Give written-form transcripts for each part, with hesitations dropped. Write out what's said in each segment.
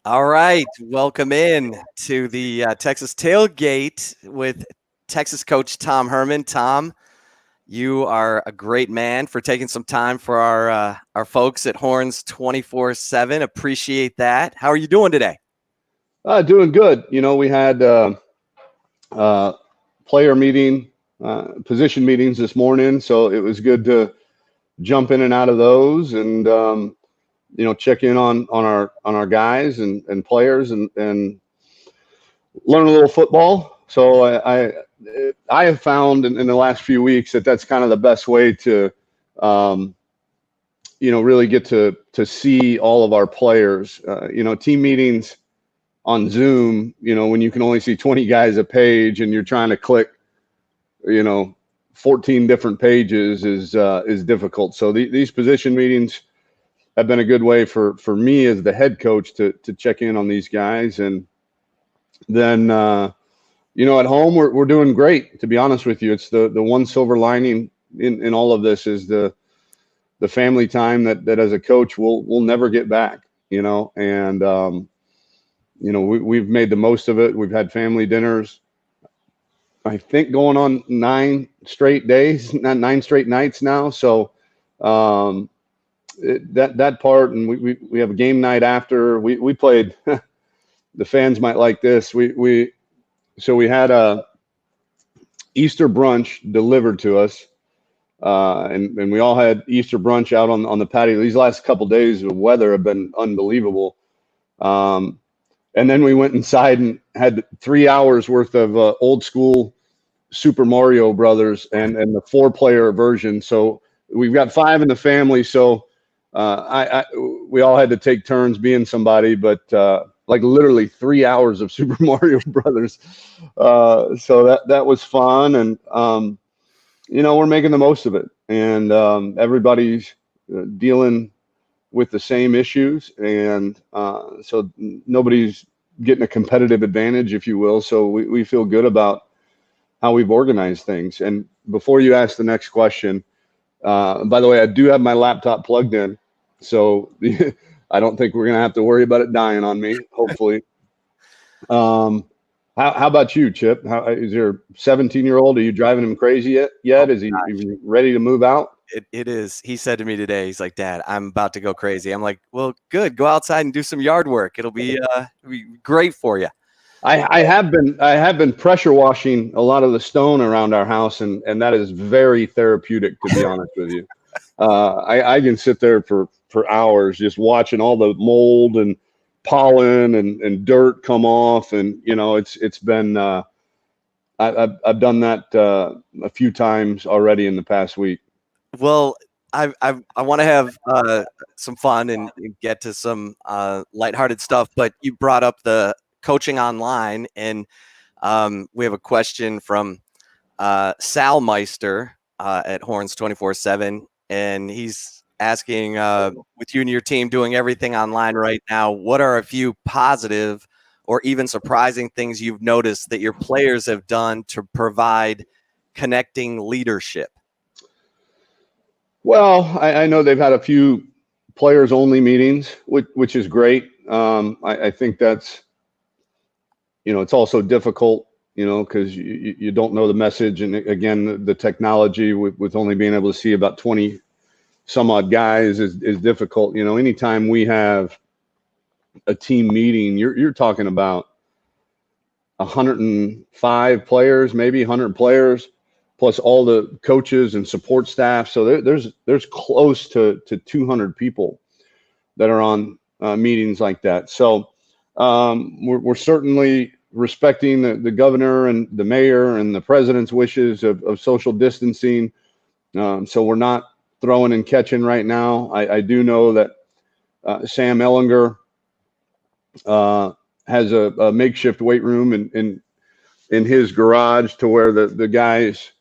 All right, welcome in to the Texas Tailgate with Texas coach Tom Herman. Tom, you are a great man for taking some time for our folks at Horns247. Appreciate that. How are you doing today? Doing good. We had player meeting, position meetings this morning, so it was good to jump in and out of those, and check in on our guys and players, and learn a little football. So I have found in the last few weeks that's kind of the best way to really get to see all of our players. Team meetings on Zoom, when you can only see 20 guys a page and you're trying to click, 14 different pages is difficult. So these position meetings have been a good way for me as the head coach to check in on these guys. And then, at home, we're doing great, to be honest with you. It's the one silver lining in all of this is the family time that as a coach we'll never get back, and we've made the most of it. We've had family dinners, I think, going on 9 straight days, not 9 straight nights now. So that part, and we have a game night after. We played. The fans might like this. We had a Easter brunch delivered to us, and we all had Easter brunch out on the patio. These last couple of days of weather have been unbelievable. And then we went inside and had 3 hours worth of old school Super Mario Brothers and the 4-player version. So we've got 5 in the family. So we all had to take turns being somebody, but like literally 3 hours of Super Mario Brothers. So that was fun, and we're making the most of it, and everybody's dealing with the same issues, and so nobody's getting a competitive advantage, if you will. So we feel good about how we've organized things. And before you ask the next question, by the way, I do have my laptop plugged in, so I don't think we're going to have to worry about it dying on me, hopefully. How about you, Chip? Is your 17-year-old, are you driving him crazy yet? Is he ready to move out? It is. He said to me today, he's like, "Dad, I'm about to go crazy." I'm like, "Well, good. Go outside and do some yard work. It'll be great for you." I have been pressure washing a lot of the stone around our house, and that is very therapeutic, to be honest with you. I can sit there for hours just watching all the mold and pollen and dirt come off, and it's been I've done that a few times already in the past week. Well, I want to have some fun and get to some lighthearted stuff, but you brought up the coaching online, and we have a question from Sal Meister at Horns247, and he's asking, with you and your team doing everything online right now, what are a few positive or even surprising things you've noticed that your players have done to provide connecting leadership? Well, I know they've had a few players-only meetings, which is great. I think that's, it's also difficult, because you don't know the message. And again, the technology with only being able to see about 20 some odd guys is difficult. Anytime we have a team meeting, you're talking about 105 players, maybe 100 players, plus all the coaches and support staff. So there's close to 200 people that are on meetings like that. So we're certainly respecting the governor and the mayor and the president's wishes of social distancing. So we're not throwing and catching right now. I do know that Sam Ellinger has a makeshift weight room in his garage, to where the guys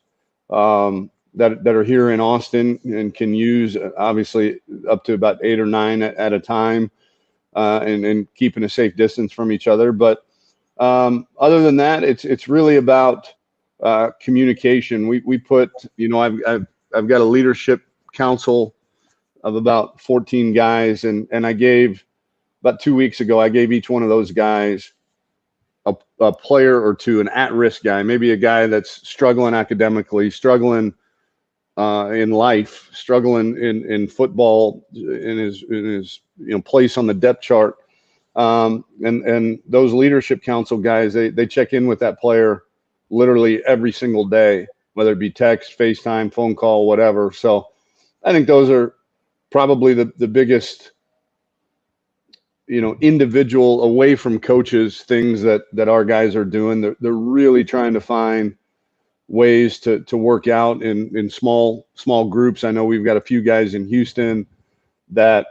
that are here in Austin and can use, obviously, up to about 8 or 9 at a time, and keeping a safe distance from each other. But other than that, it's really about communication. We put, I've got a leadership council of about 14 guys, and I gave about 2 weeks ago, I gave each one of those guys a player or two, an at-risk guy, maybe a guy that's struggling academically, struggling in life, struggling in football, in his place on the depth chart. And those leadership council guys, they check in with that player literally every single day, whether it be text, FaceTime, phone call, whatever. So I think those are probably the biggest, individual away from coaches things that our guys are doing. They're really trying to find ways to work out in small groups. I know we've got a few guys in Houston that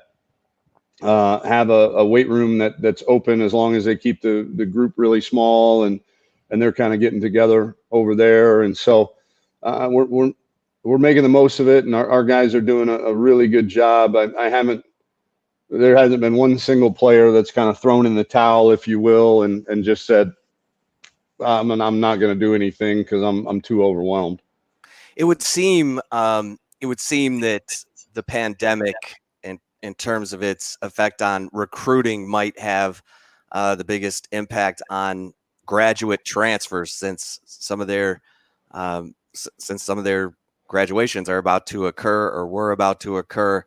have a weight room that's open as long as they keep the group really small, and they're kind of getting together over there. And so we're making the most of it, and our guys are doing a really good job. There hasn't been one single player that's kind of thrown in the towel, if you will, and just said, I'm not going to do anything because I'm too overwhelmed. It would seem that the pandemic, in terms of its effect on recruiting, might have the biggest impact on graduate transfers, since some of their graduations are about to occur or were about to occur.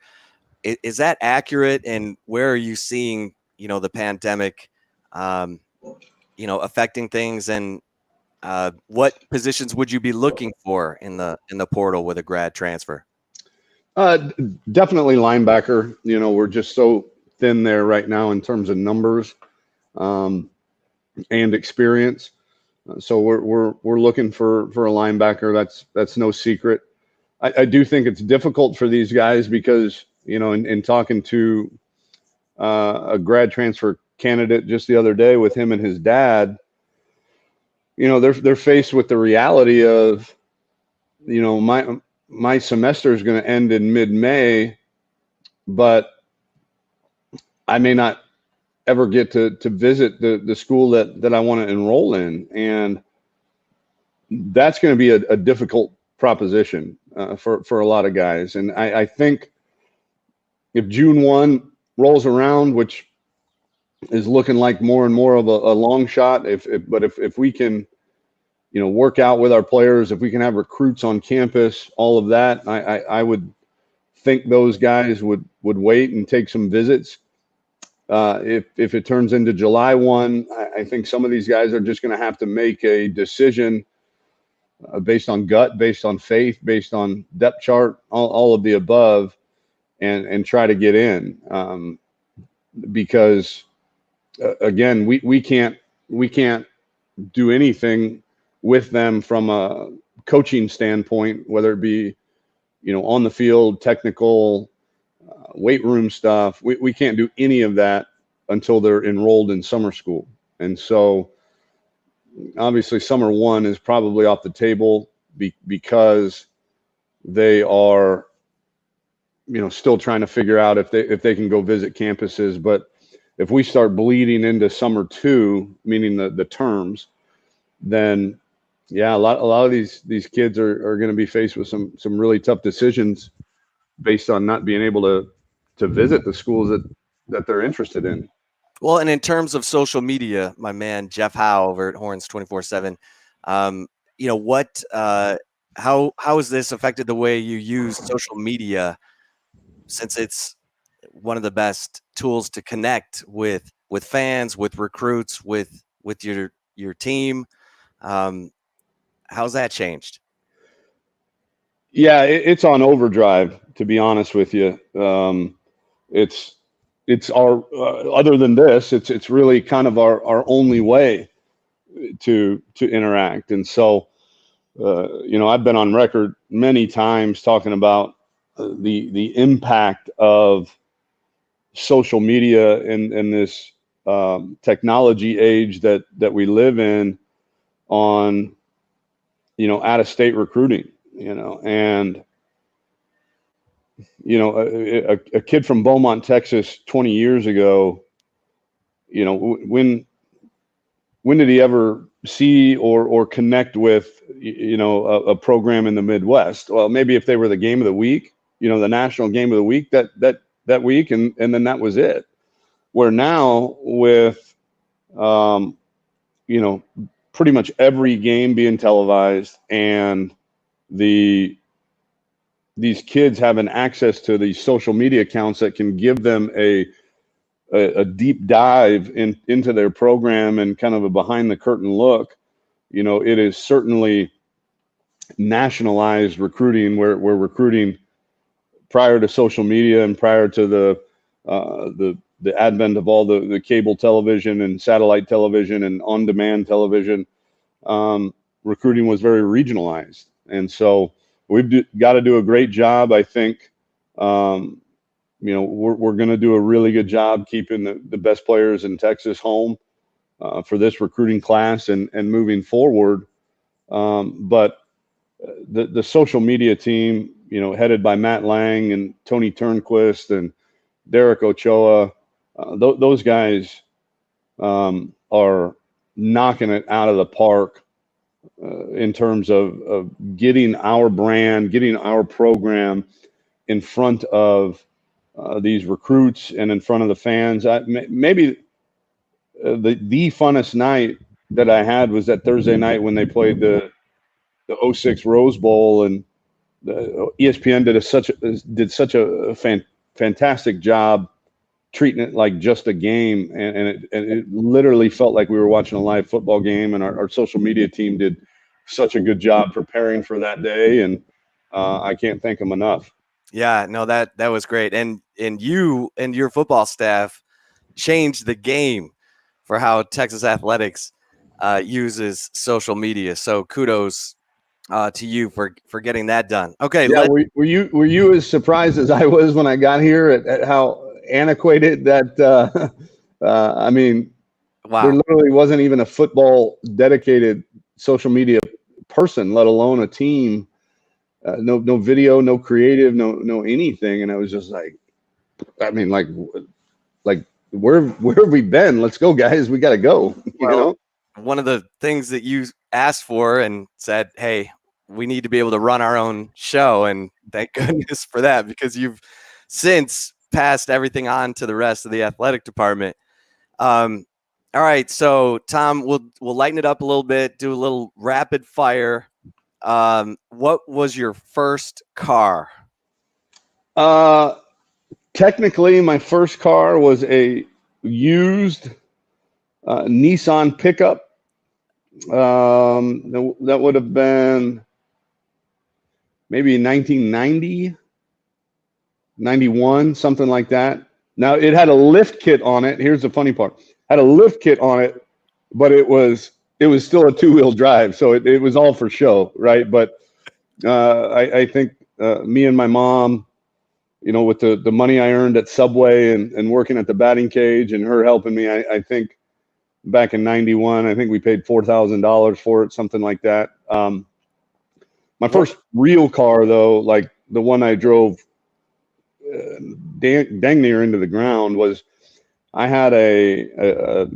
Is that accurate? And where are you seeing, the pandemic, affecting things? And what positions would you be looking for in the portal with a grad transfer? Definitely linebacker. We're just so thin there right now in terms of numbers and experience. So we're looking for a linebacker. That's no secret. I do think it's difficult for these guys because, in talking to a grad transfer candidate just the other day with him and his dad, they're faced with the reality of, my semester is going to end in mid-May, but I may not ever get to visit the school that I want to enroll in. And that's going to be a difficult proposition for a lot of guys. And I think if June 1 rolls around, which is looking like more and more of a long shot, but if we can, work out with our players, if we can have recruits on campus, all of that, I would think those guys would wait and take some visits. If it turns into July 1, I think some of these guys are just going to have to make a decision based on gut, based on faith, based on depth chart, all of the above, and try to get in. Because again, we can't do anything with them from a coaching standpoint, whether it be, on the field, technical, weight room stuff. We can't do any of that until they're enrolled in summer school. And so obviously summer 1 is probably off the table because they are, still trying to figure out if they can go visit campuses. But if we start bleeding into summer 2, meaning the terms, then yeah, a lot of these kids are going to be faced with some really tough decisions based on not being able to visit the schools that they're interested in. Well, and in terms of social media, my man Jeff Howe over at Horns247, how has this affected the way you use social media, since it's one of the best tools to connect with fans, with recruits, with your team? How's that changed? Yeah, it's on overdrive, to be honest with you. It's our other than this, it's really kind of our only way to interact. And so, I've been on record many times talking about the impact of social media and this technology age that we live in on, out of state recruiting, and, a kid from Beaumont, Texas, 20 years ago, when did he ever see or connect with, a program in the Midwest? Well, maybe if they were the game of the week, the national game of the week that week, and then that was it. Where now with, you know, pretty much every game being televised and these kids having access to these social media accounts that can give them a deep dive into their program and kind of a behind the curtain look. You know, it is certainly nationalized recruiting where we're recruiting prior to social media and prior to the advent of all the cable television and satellite television and on-demand television. Recruiting was very regionalized. And so we've got to do a great job, I think. You know, we're going to do a really good job keeping the best players in Texas home for this recruiting class and moving forward. But the social media team, you know, headed by Matt Lang and Tony Turnquist and Derek Ochoa, those guys are knocking it out of the park in terms of getting our brand, getting our program in front of these recruits and in front of the fans. Maybe the funnest night that I had was that Thursday night when they played the 06 Rose Bowl, and the ESPN did such a fantastic job treating it like just a game, and it literally felt like we were watching a live football game. And our social media team did such a good job preparing for that day, and I can't thank them enough. Yeah, no, that was great. And you and your football staff changed the game for how Texas athletics uses social media. So kudos to you for getting that done. Okay. Yeah. Were you as surprised as I was when I got here at how antiquated that, I mean, wow. There literally wasn't even a football dedicated social media person, let alone a team. No video, no creative, no anything. And I was just like, I mean, like where have we been? Let's go, guys. We got to go. You know, one of the things that you asked for and said, hey, we need to be able to run our own show. And thank goodness for that, because you've since passed everything on to the rest of the athletic department. All right, so Tom, we'll lighten it up a little bit, do a little rapid fire. What was your first car? Technically, my first car was a used Nissan pickup. That would have been maybe 1990, 91, something like that. Now, it had a lift kit on it. Here's the funny part. Had a lift kit on it, but it was still a two-wheel drive, so it was all for show, right? But I think me and my mom, you know, with the money I earned at Subway and working at the batting cage and her helping me, I think back in 91, I think we paid $4,000 for it, something like that. My first real car, though, like the one I drove dang near into the ground, was I had a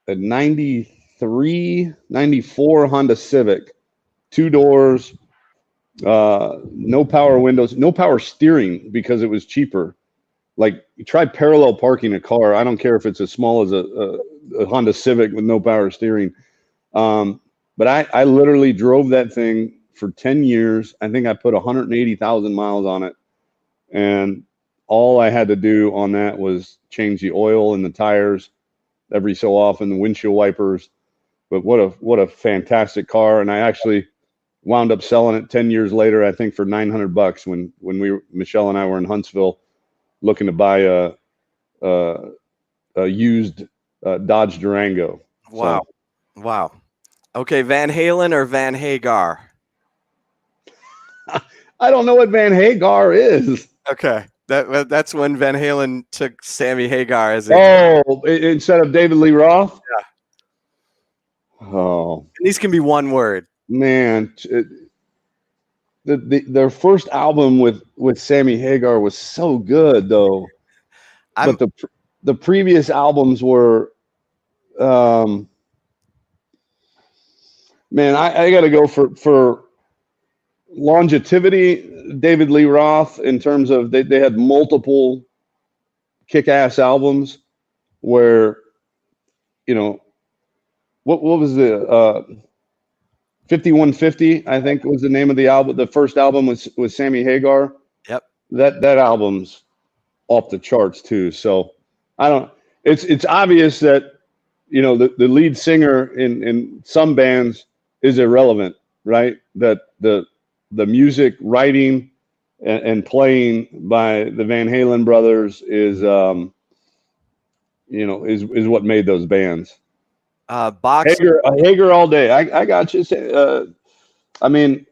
93, 94 Honda Civic, 2 doors, no power windows, no power steering because it was cheaper. Like, you try parallel parking a car. I don't care if it's as small as a Honda Civic with no power steering. But I literally drove that thing for 10 years. I think I put 180,000 miles on it. And all I had to do on that was change the oil in the tires every so often, the windshield wipers. But what a fantastic car. And I actually wound up selling it 10 years later, I think for $900 when Michelle and I were in Huntsville looking to buy a used Dodge Durango. Wow. So. Wow. Okay. Van Halen or Van Hagar? I don't know what Van Hagar is. Okay. That's when Van Halen took Sammy Hagar as instead of David Lee Roth? Yeah. Oh. And these can be one word. Man, their first album with Sammy Hagar was so good, though. But the previous albums were, man, I got to go for longevity. David Lee Roth, in terms of they had multiple kick-ass albums where, you know, what was the 5150, I think was the name of the album. The first album was Sammy Hagar. Yep. That album's off the charts too. So it's obvious that, you know, the lead singer in some bands is irrelevant, right? That the music writing and playing by the Van Halen brothers is, you know, is what made those bands. Hagar all day. I got you. I mean,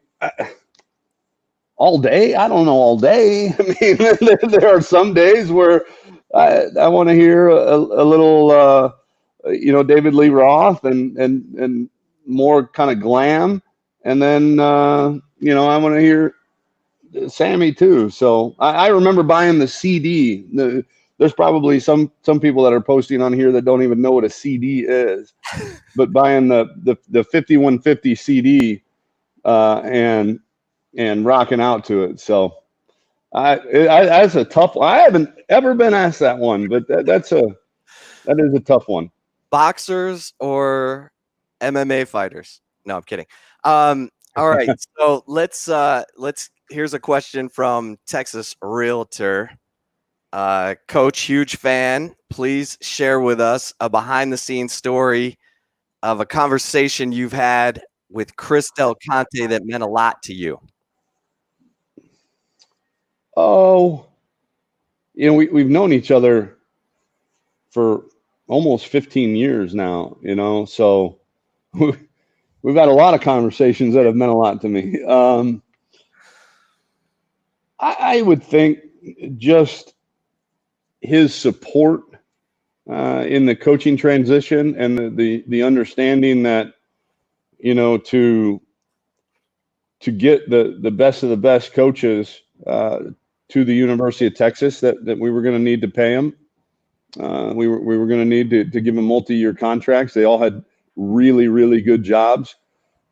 all day. I don't know all day. I mean, there are some days where I want to hear a little, you know, David Lee Roth and more kind of glam, and then you know, I want to hear Sammy too. So I remember buying the CD. There's probably some people that are posting on here that don't even know what a CD is, but buying the 5150 CD and rocking out to it. So that's a tough one. I haven't ever been asked that one, but that is a tough one. Boxers or MMA fighters? No, I'm kidding. All right, so let's. Here's a question from Texas Realtor. Coach, huge fan. Please share with us a behind-the-scenes story of a conversation you've had with Kris Del Conte that meant a lot to you. Oh, you know, we've known each other for almost 15 years now, you know, so we've had a lot of conversations that have meant a lot to me. I would think just his support in the coaching transition and the understanding that, you know, to get the best of the best coaches to the University of Texas, that we were going to need to pay them. We were going to need to give them multi-year contracts. They all had really, really good jobs.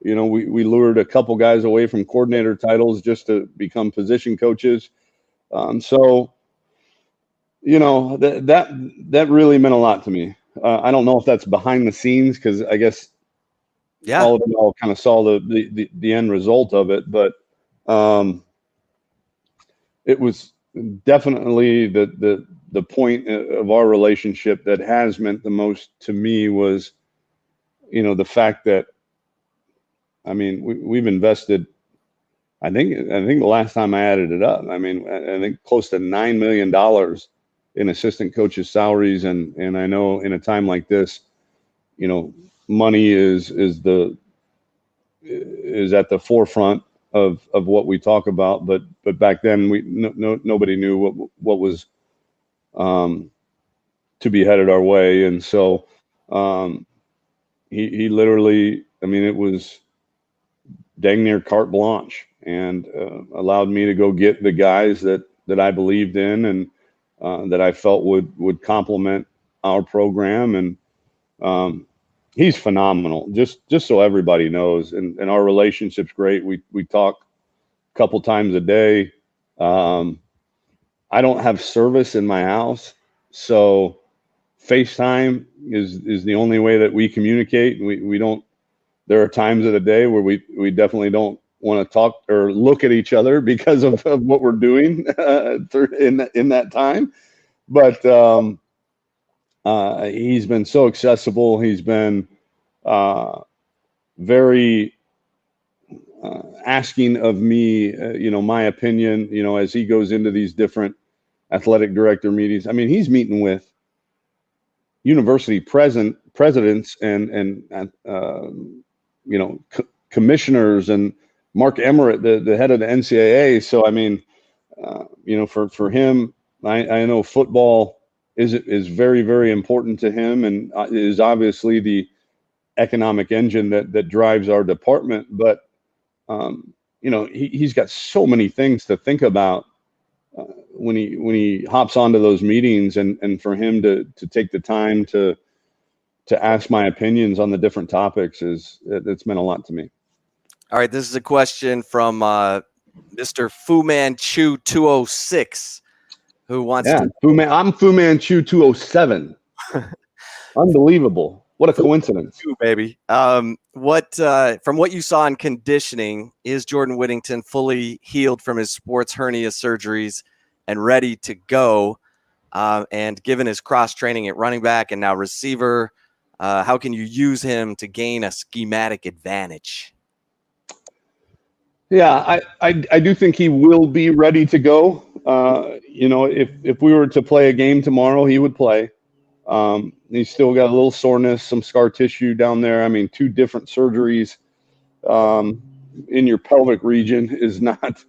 You know, we lured a couple guys away from coordinator titles just to become position coaches. So, you know, that really meant a lot to me. I don't know if that's behind the scenes, because I guess all of y'all kind of saw the end result of it, but it was definitely the point of our relationship that has meant the most to me was, you know, the fact that, I mean, we've invested, I think the last time I added it up, I mean, I think close to $9 million in assistant coaches' salaries. And I know in a time like this, you know, money is at the forefront of what we talk about. But back then nobody knew what was to be headed our way. And so he literally, I mean, it was dang near carte blanche, and allowed me to go get the guys that I believed in and that I felt would complement our program. And he's phenomenal, just so everybody knows. And our relationship's great. We talk a couple times a day. I don't have service in my house, so FaceTime is the only way that we communicate. We don't. There are times of the day where we definitely don't want to talk or look at each other because of what we're doing in that time. But he's been so accessible. He's been very asking of me, you know, my opinion, you know, as he goes into these different athletic director meetings. I mean, he's meeting with university presidents and you know, commissioners, and Mark Emmert, the head of the NCAA. So, I mean, you know, for him, I know football is very, very important to him, and is obviously the economic engine that drives our department. But, you know, he's got so many things to think about when he hops onto those meetings, and for him to take the time to ask my opinions on the different topics it's meant a lot to me. All right, this is a question from Mr. Fu Manchu 206. who wants Yeah, to. I'm Fu Manchu 207. Unbelievable. What a coincidence. Baby. What from what you saw in conditioning, is Jordan Whittington fully healed from his sports hernia surgeries and ready to go? And given his cross training at running back and now receiver, how can you use him to gain a schematic advantage? Yeah, I do think he will be ready to go. If we were to play a game tomorrow, he would play. He's still got a little soreness, some scar tissue down there. I mean, 2 different surgeries in your pelvic region is not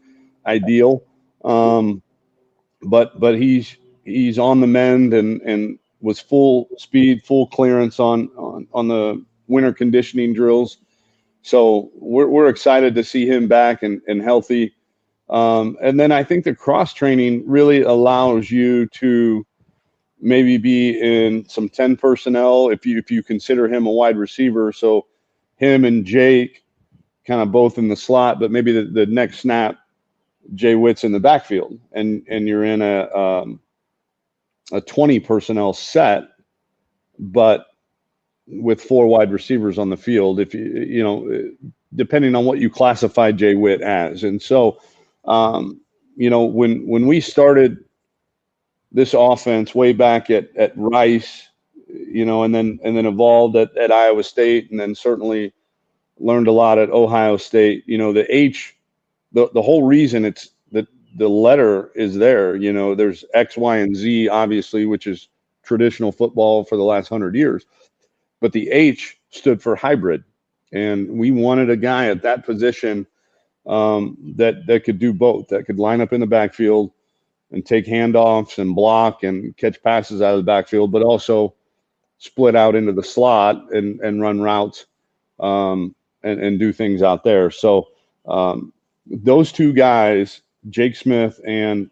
ideal. But he's on the mend and was full speed, full clearance on the winter conditioning drills. So we're excited to see him back and healthy. And then I think the cross training really allows you to maybe be in some 10 personnel if you consider him a wide receiver. So him and Jake kind of both in the slot, but maybe the next snap, Jay Witt's in the backfield, and you're in a 20 personnel set, but with 4 wide receivers on the field, if depending on what you classify Jay Witt as. And so, when we started this offense way back at Rice, and then evolved at Iowa State, and then certainly learned a lot at Ohio State. The whole reason it's that the letter is there. There's X, Y, and Z, obviously, which is traditional football for the last 100 years. But the H stood for hybrid, and we wanted a guy at that position that could do both, that could line up in the backfield and take handoffs and block and catch passes out of the backfield, but also split out into the slot and run routes and do things out there. So those 2 guys, Jake Smith and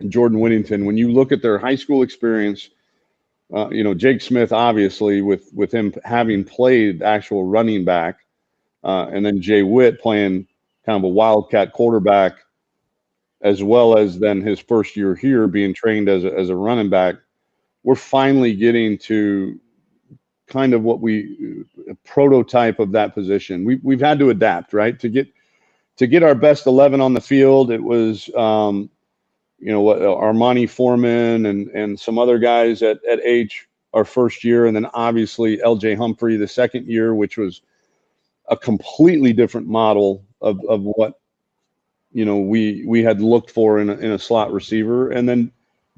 Jordan Whittington, when you look at their high school experience, Jake Smith, obviously, with him having played actual running back, and then Jay Witt playing kind of a wildcat quarterback, as well as then his first year here being trained as a running back. We're finally getting to kind of what a prototype of that position. We've had to adapt, right? To get our best 11 on the field, it was Armani Foreman and some other guys at H our first year, and then obviously LJ Humphrey the second year, which was a completely different model of what we had looked for in a slot receiver. And then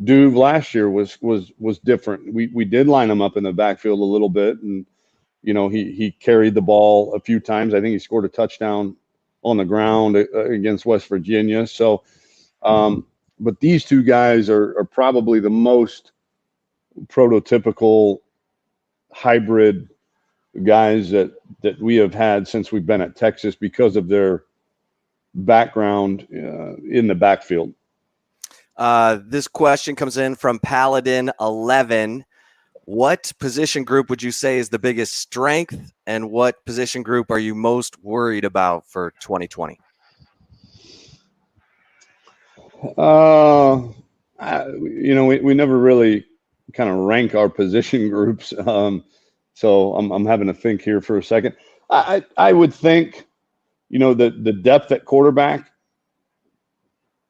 Duve last year was different. We did line him up in the backfield a little bit, and he carried the ball a few times. I think he scored a touchdown on the ground against West Virginia. So but these 2 guys are probably the most prototypical hybrid guys that we have had since we've been at Texas because of their background in the backfield. This question comes in from Paladin 11. What position group would you say is the biggest strength, and what position group are you most worried about for 2020? We never really kind of rank our position groups. So I'm having to think here for a second. I would think, the depth at quarterback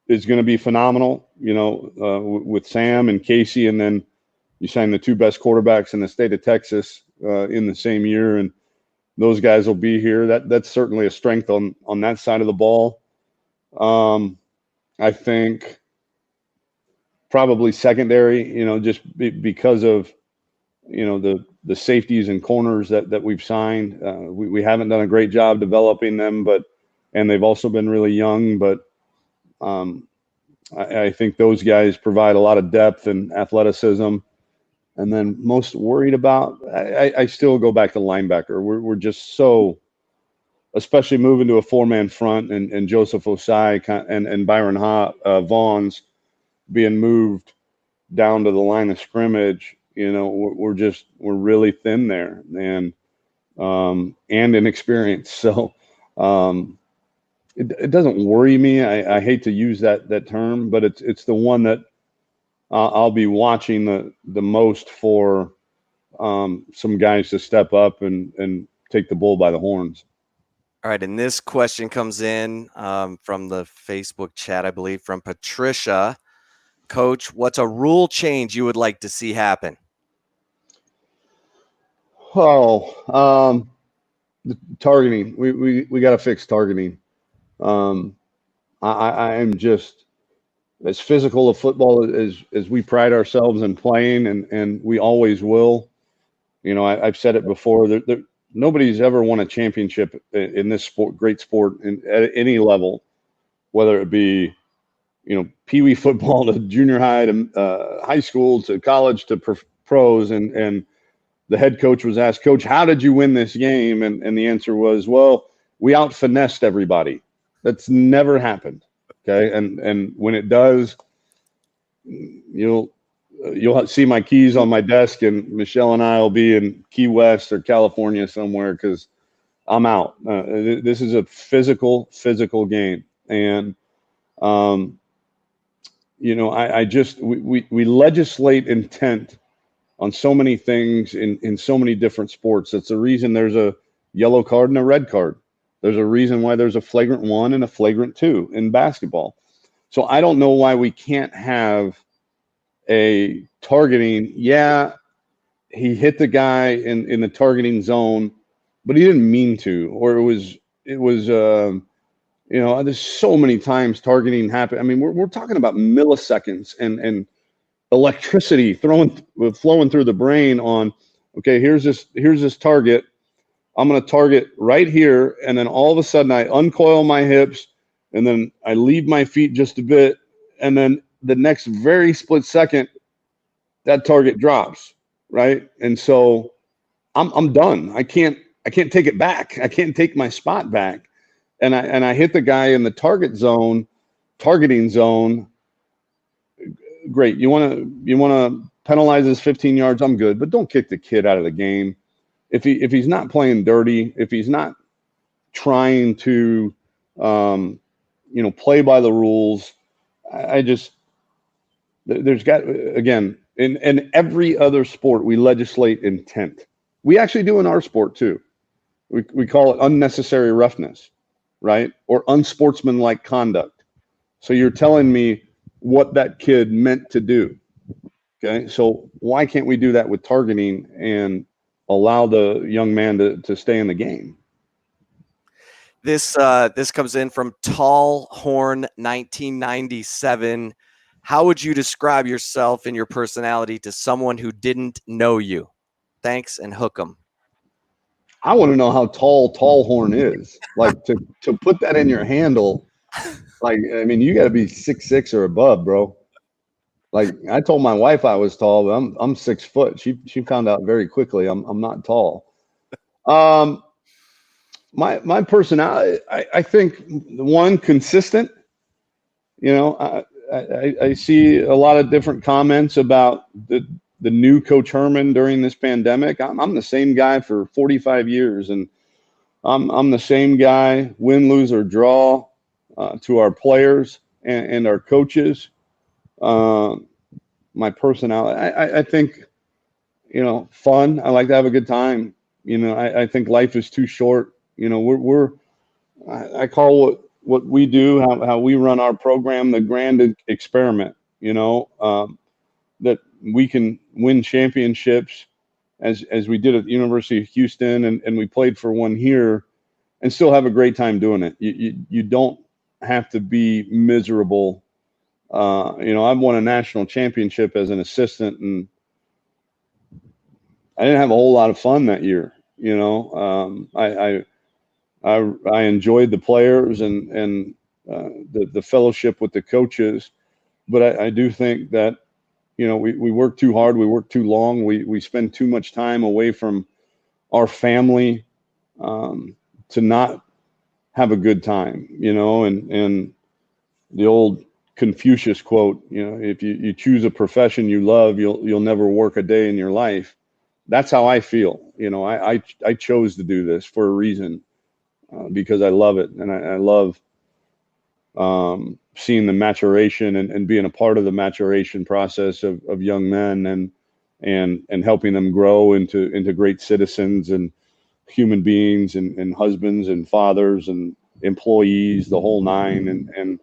is going to be phenomenal, with Sam and Casey, and then you sign the 2 best quarterbacks in the state of Texas in the same year, and those guys will be here. That's certainly a strength on that side of the ball. I think probably secondary, just because of, the safeties and corners that we've signed. We haven't done a great job developing them, and they've also been really young, but I think those guys provide a lot of depth and athleticism. And then most worried about, I still go back to linebacker. We're just so, especially moving to a 4-man front and Joseph Osai and Byron Vaughn's being moved down to the line of scrimmage. We're really thin there and inexperienced. So it doesn't worry me. I hate to use that term, but it's the one that I'll be watching the most for some guys to step up and take the bull by the horns. All right, and this question comes in from the Facebook chat, I believe, from Patricia. Coach, what's a rule change you would like to see happen? Oh, the targeting. We got to fix targeting. I am just as physical of football as we pride ourselves in playing, and we always will. You know, I've said it before. Nobody's ever won a championship in this sport, great sport, at any level, whether it be, you know, peewee football to junior high to high school to college to pros, and the head coach was asked, Coach, how did you win this game? And the answer was, well, we out finessed everybody. That's never happened. Okay, and when it does, you'll see my keys on my desk, and Michelle and I will be in Key West or California somewhere because I'm out. This is a physical game, and you know, we legislate intent on so many things in so many different sports. That's the reason there's a yellow card and a red card. There's a reason why there's a flagrant 1 and a flagrant 2 in basketball. So I don't know why we can't have a targeting. Yeah, he hit the guy in the targeting zone, but he didn't mean to, or it was you know, there's so many times targeting happen. I mean, we're talking about milliseconds and electricity flowing through the brain on, okay, here's this target. I'm going to target right here, and then all of a sudden I uncoil my hips, and then I leave my feet just a bit, and then the next very split second, that target drops, right? And so I'm done. I can't take it back. I can't take my spot back, and I hit the guy in the targeting zone. Great. You want to penalize his 15 yards? I'm good, but don't kick the kid out of the game. If he's not playing dirty, if he's not trying to, you know, play by the rules, there's got, again, in every other sport, we legislate intent. We actually do in our sport too. We call it unnecessary roughness, right? Or unsportsmanlike conduct. So you're telling me what that kid meant to do. Okay. So why can't we do that with targeting and allow the young man to stay in the game? This comes in from Tall Horn 1997. How would you describe yourself and your personality to someone who didn't know you? Thanks, and hook 'em. I want to know how tall Horn is. Like to put that in your handle. Like, I mean, you got to be 6'6" or above, bro. Like, I told my wife I was tall, but I'm 6 foot. She found out very quickly I'm not tall. My personality, I think, one, consistent. You know, I see a lot of different comments about the new Coach Herman during this pandemic. I'm the same guy for 45 years, and I'm the same guy, win, lose, or draw, to our players and our coaches. My personality, I think, you know, fun. I like to have a good time. You know, I think life is too short. You know, I call what we do, how we run our program, the grand experiment. You know, that we can win championships as we did at the University of Houston, and we played for one here, and still have a great time doing it. You don't have to be miserable. You know, I've won a national championship as an assistant, and I didn't have a whole lot of fun that year. You know, I enjoyed the players and the fellowship with the coaches, but I do think that, you know, we work too hard, we work too long, we spend too much time away from our family to not have a good time. You know, and the old Confucius quote, you know, if you choose a profession you love, you'll never work a day in your life. That's how I feel. You know, I chose to do this for a reason, because I love it, and I love seeing the maturation and being a part of the maturation process of young men and helping them grow into great citizens and human beings and husbands and fathers and employees, the whole nine, and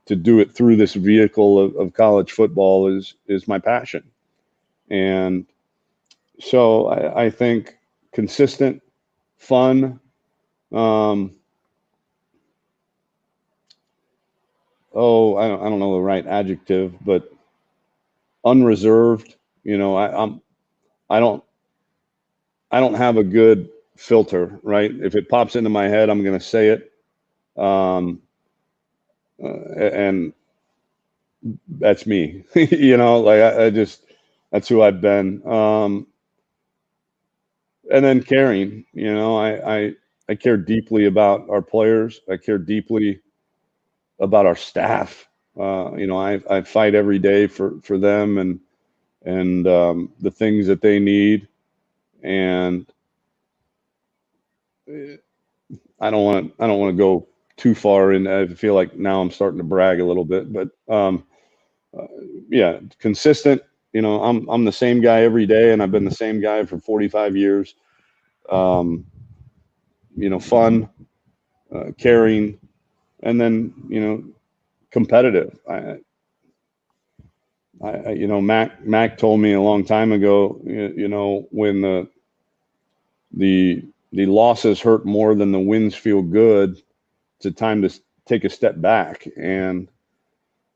to do it through this vehicle of college football is my passion. And so I think consistent, fun, I don't know the right adjective, but unreserved. I don't have a good filter, right? If it pops into my head, I'm going to say it. And that's me, I just, that's who I've been. And then caring, I care deeply about our players. I care deeply about our staff. I fight every day for them and the things that they need. And I don't want to go too far, and I feel like now I'm starting to brag a little bit, but yeah, consistent. I'm the same guy every day, and I've been the same guy for 45 years. Fun, caring, and then competitive. Mac told me a long time ago, when the losses hurt more than the wins feel good, it's a time to take a step back. And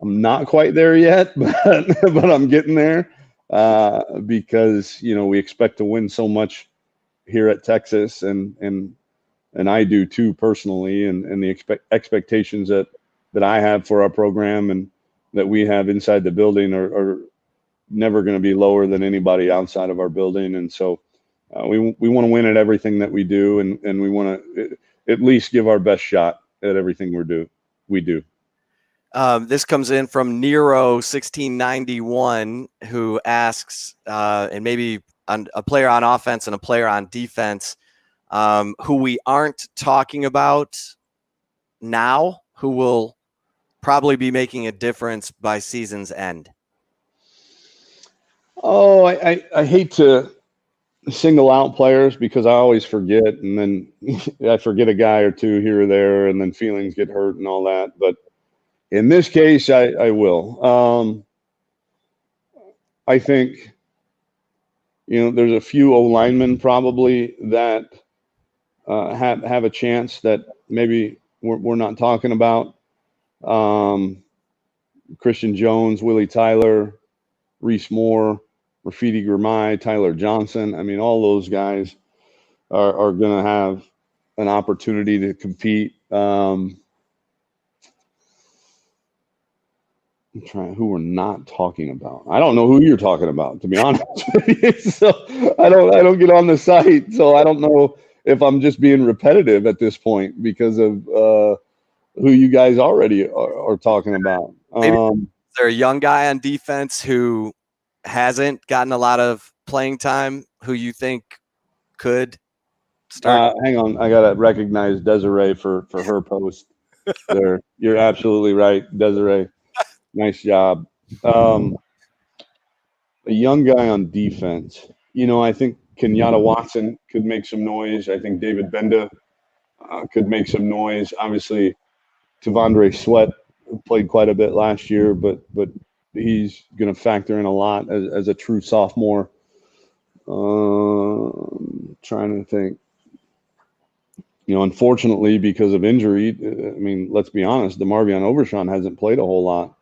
I'm not quite there yet, but I'm getting there because we expect to win so much here at Texas, and I do too personally, and the expectations that I have for our program and that we have inside the building are never going to be lower than anybody outside of our building. And so we want to win at everything that we do, and we want to at least give our best shot at everything we do. This comes in from Nero 1691, who asks, and maybe a player on offense and a player on defense, who we aren't talking about now, who will probably be making a difference by season's end. Oh, I hate to single out players because I always forget, and then I forget a guy or two here or there, and then feelings get hurt and all that. But in this case, I will. I think, there's a few O-linemen probably that have a chance that maybe we're not talking about. Christian Jones, Willie Tyler, Reese Moore, Rafidi Grimai, Tyler Johnson. I mean, all those guys are going to have an opportunity to compete. I'm trying who we're not talking about. I don't know who you're talking about, to be honest with you. So I don't get on the site, so I don't know if I'm just being repetitive at this point because of who you guys already are talking about. Is there a young guy on defense who hasn't gotten a lot of playing time who you think could start? Hang on, I gotta recognize Desiree for her post there. You're absolutely right, Desiree. Nice job. A young guy on defense. I think Kenyatta Watson could make some noise. I think David Benda could make some noise. Obviously, Tavondre Sweat played quite a bit last year, but he's going to factor in a lot as a true sophomore. Trying to think. Unfortunately, because of injury, I mean, let's be honest, DeMarvion Overshawn hasn't played a whole lot.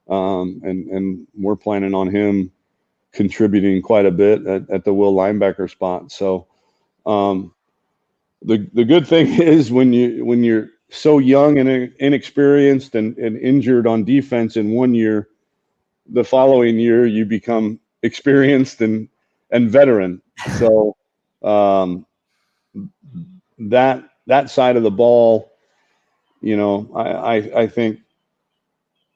And we're planning on him contributing quite a bit at the will linebacker spot. So the good thing is when you're so young and inexperienced and injured on defense in 1 year, the following year you become experienced and veteran. So that side of the ball, I think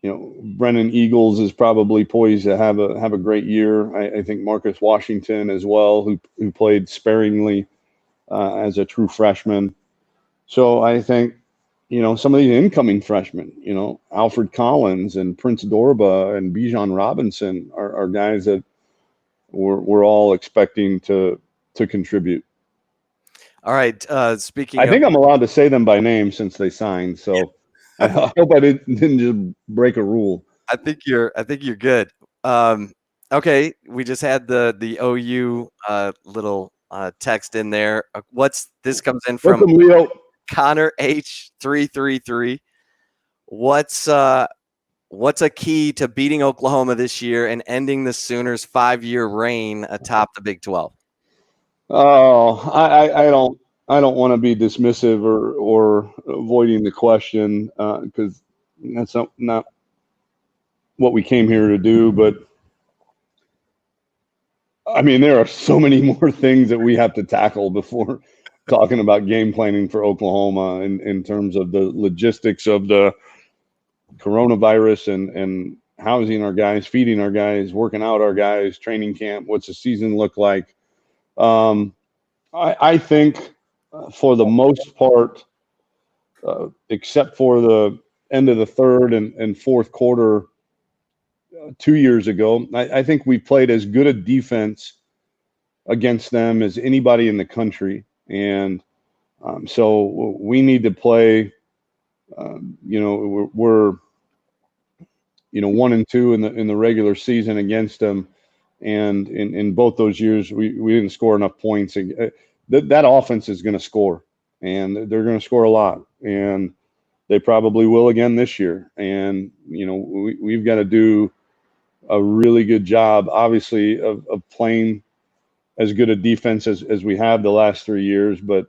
Brennan Eagles is probably poised to have a great year. I think Marcus Washington as well, who played sparingly as a true freshman. So I think some of these incoming freshmen, Alfred Collins and Prince Dorba and Bijan Robinson are guys that we're all expecting to contribute. All right. Speaking I of, think I'm allowed to say them by name since they signed. So I hope I didn't just break a rule. I think you're good. Okay, we just had the OU little text in there. This comes in from Welcome, Leo. Connor H333. What's a key to beating Oklahoma this year and ending the Sooners' 5-year reign atop the Big 12? Oh, I don't want to be dismissive or avoiding the question because that's not what we came here to do. But I mean, there are so many more things that we have to tackle before talking about game planning for Oklahoma in terms of the logistics of the coronavirus and housing our guys, feeding our guys, working out our guys, training camp. What's the season look like? I think for the most part, except for the end of the third and fourth quarter 2 years ago, I think we played as good a defense against them as anybody in the country. And so we need to play, we're 1-2 in the regular season against them. And in both those years, we didn't score enough points. That offense is going to score, and they're going to score a lot. And they probably will again this year. And, we've got to do a really good job, obviously, of playing as good a defense as we have the last 3 years. But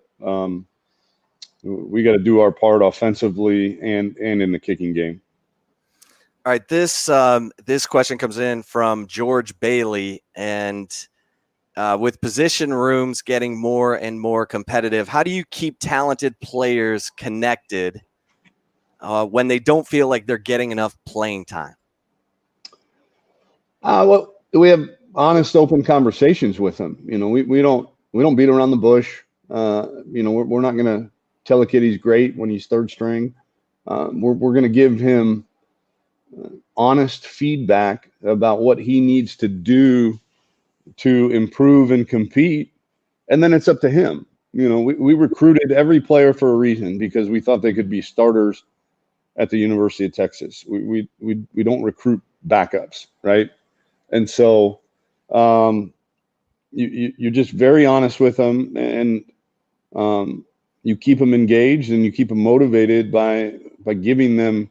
we got to do our part offensively and in the kicking game. All right, this question comes in from George Bailey, and with position rooms getting more and more competitive, how do you keep talented players connected when they don't feel like they're getting enough playing time? Well, we have honest, open conversations with them. We don't beat around the bush. We're not going to tell a kid he's great when he's third string. We're going to give him honest feedback about what he needs to do to improve and compete, and then it's up to him. We recruited every player for a reason because we thought they could be starters at the University of Texas. We don't recruit backups, right? And so you're just very honest with them, and you keep them engaged and you keep them motivated by giving them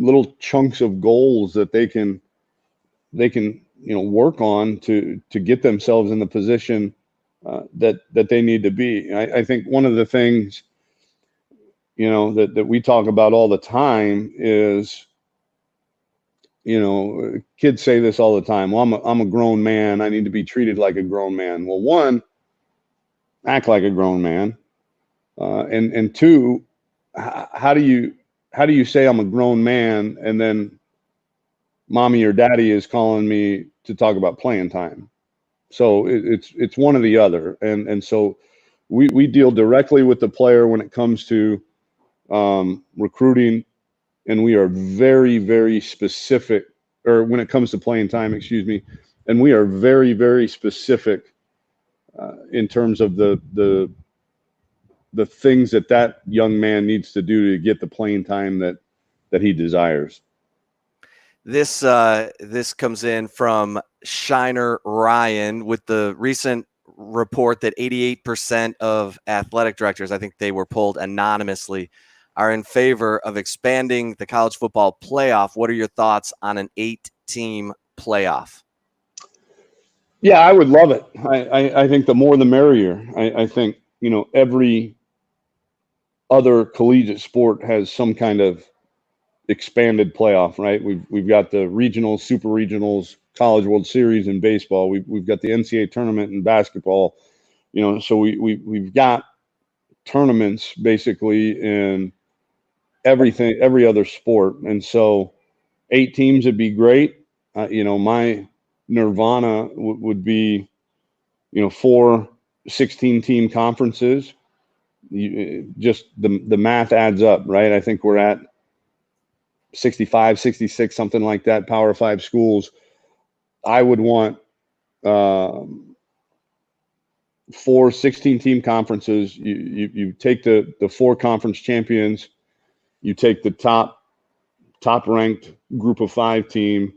little chunks of goals that they can work on to get themselves in the position that they need to be. I think one of the things that we talk about all the time is kids say this all the time. Well, I'm a grown man. I need to be treated like a grown man. Well, one, act like a grown man, and two, how do you say I'm a grown man and then mommy or daddy is calling me to talk about playing time? So it's one or the other, and so we deal directly with the player when it comes to recruiting, and we are very, very specific, or when it comes to playing time, excuse me, and we are very, very specific in terms of the things that young man needs to do to get the playing time that he desires. This comes in from Shiner Ryan with the recent report that 88% of athletic directors, I think they were polled anonymously, are in favor of expanding the college football playoff. What are your thoughts on an 8-team playoff? Yeah, I would love it. I think the more the merrier. I think, every other collegiate sport has some kind of expanded playoff, right? We've got the regionals, super regionals, College World Series in baseball. We've got the NCAA tournament in basketball. So we've got tournaments basically in everything, every other sport. And so 8 teams would be great. My nirvana would be, 4 16-team conferences. just the math adds up, right? I think we're at 65, 66, something like that, Power 5 schools. I would want 4 16-team conferences. You take the 4 conference champions, you take the top ranked group of 5 team,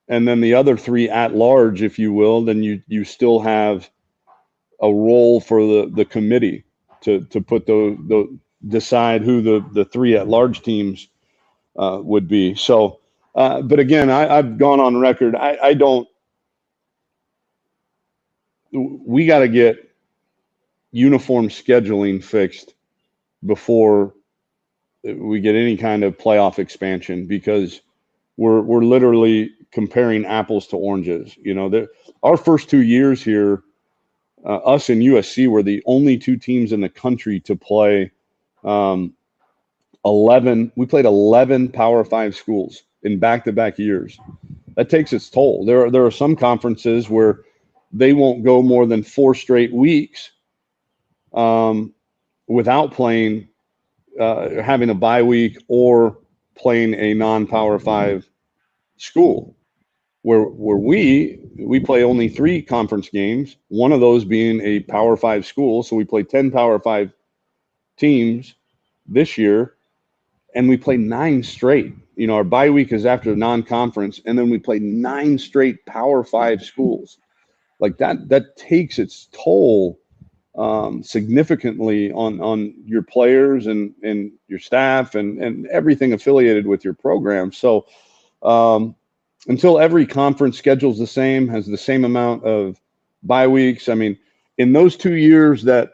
and then the other 3 at large, if you will. Then you still have a role for the committee to put the decide who the 3 at large teams would be. So, but again, I've gone on record. I don't. We got to get uniform scheduling fixed before we get any kind of playoff expansion, because we're literally comparing apples to oranges. You know, our first 2 years here, us and USC were the only 2 teams in the country to play 11. We played 11 Power 5 schools in back-to-back years. That takes its toll. There are some conferences where they won't go more than 4 straight weeks without playing, having a bye week or playing a non-Power 5 school. Where we play only 3 conference games, one of those being a Power 5 school. So we play 10 Power 5 teams this year, and we play 9 straight. You know, our bye week is after non-conference, and then we play 9 straight Power 5 schools. Like that takes its toll significantly on your players and your staff and everything affiliated with your program. So until every conference schedules the same, has the same amount of bye weeks. I mean, in those 2 years that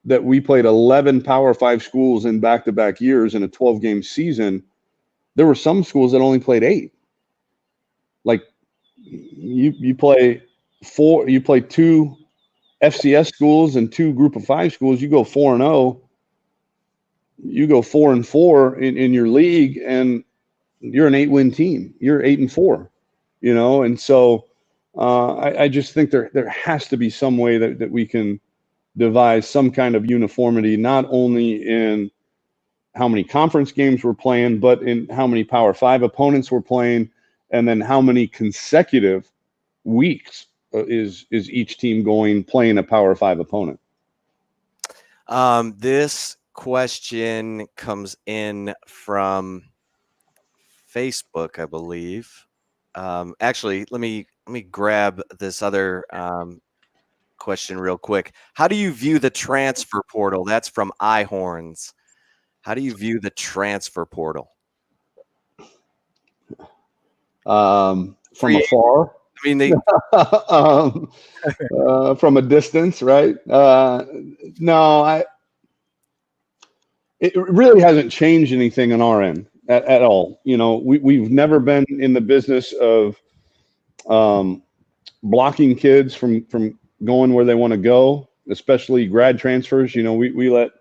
we played 11 Power 5 schools in back-to-back years in a 12-game season, there were some schools that only played 8. Like you play 2 FCS schools and 2 Group of 5 schools. You go 4-0. You go 4-4 in your league, and you're an 8-win team. You're 8-4, you know? And so I just think there has to be some way that we can devise some kind of uniformity, not only in how many conference games we're playing, but in how many Power 5 opponents we're playing, and then how many consecutive weeks is each team playing a Power 5 opponent. This question comes in from Facebook, I believe. Actually, let me grab this other question real quick. How do you view the transfer portal? That's from iHorns. How do you view the transfer portal? From afar. I mean, from a distance, right? No, it really hasn't changed anything on our end at all. You know, we've never been in the business of blocking kids from going where they want to go, especially grad transfers. You know, we let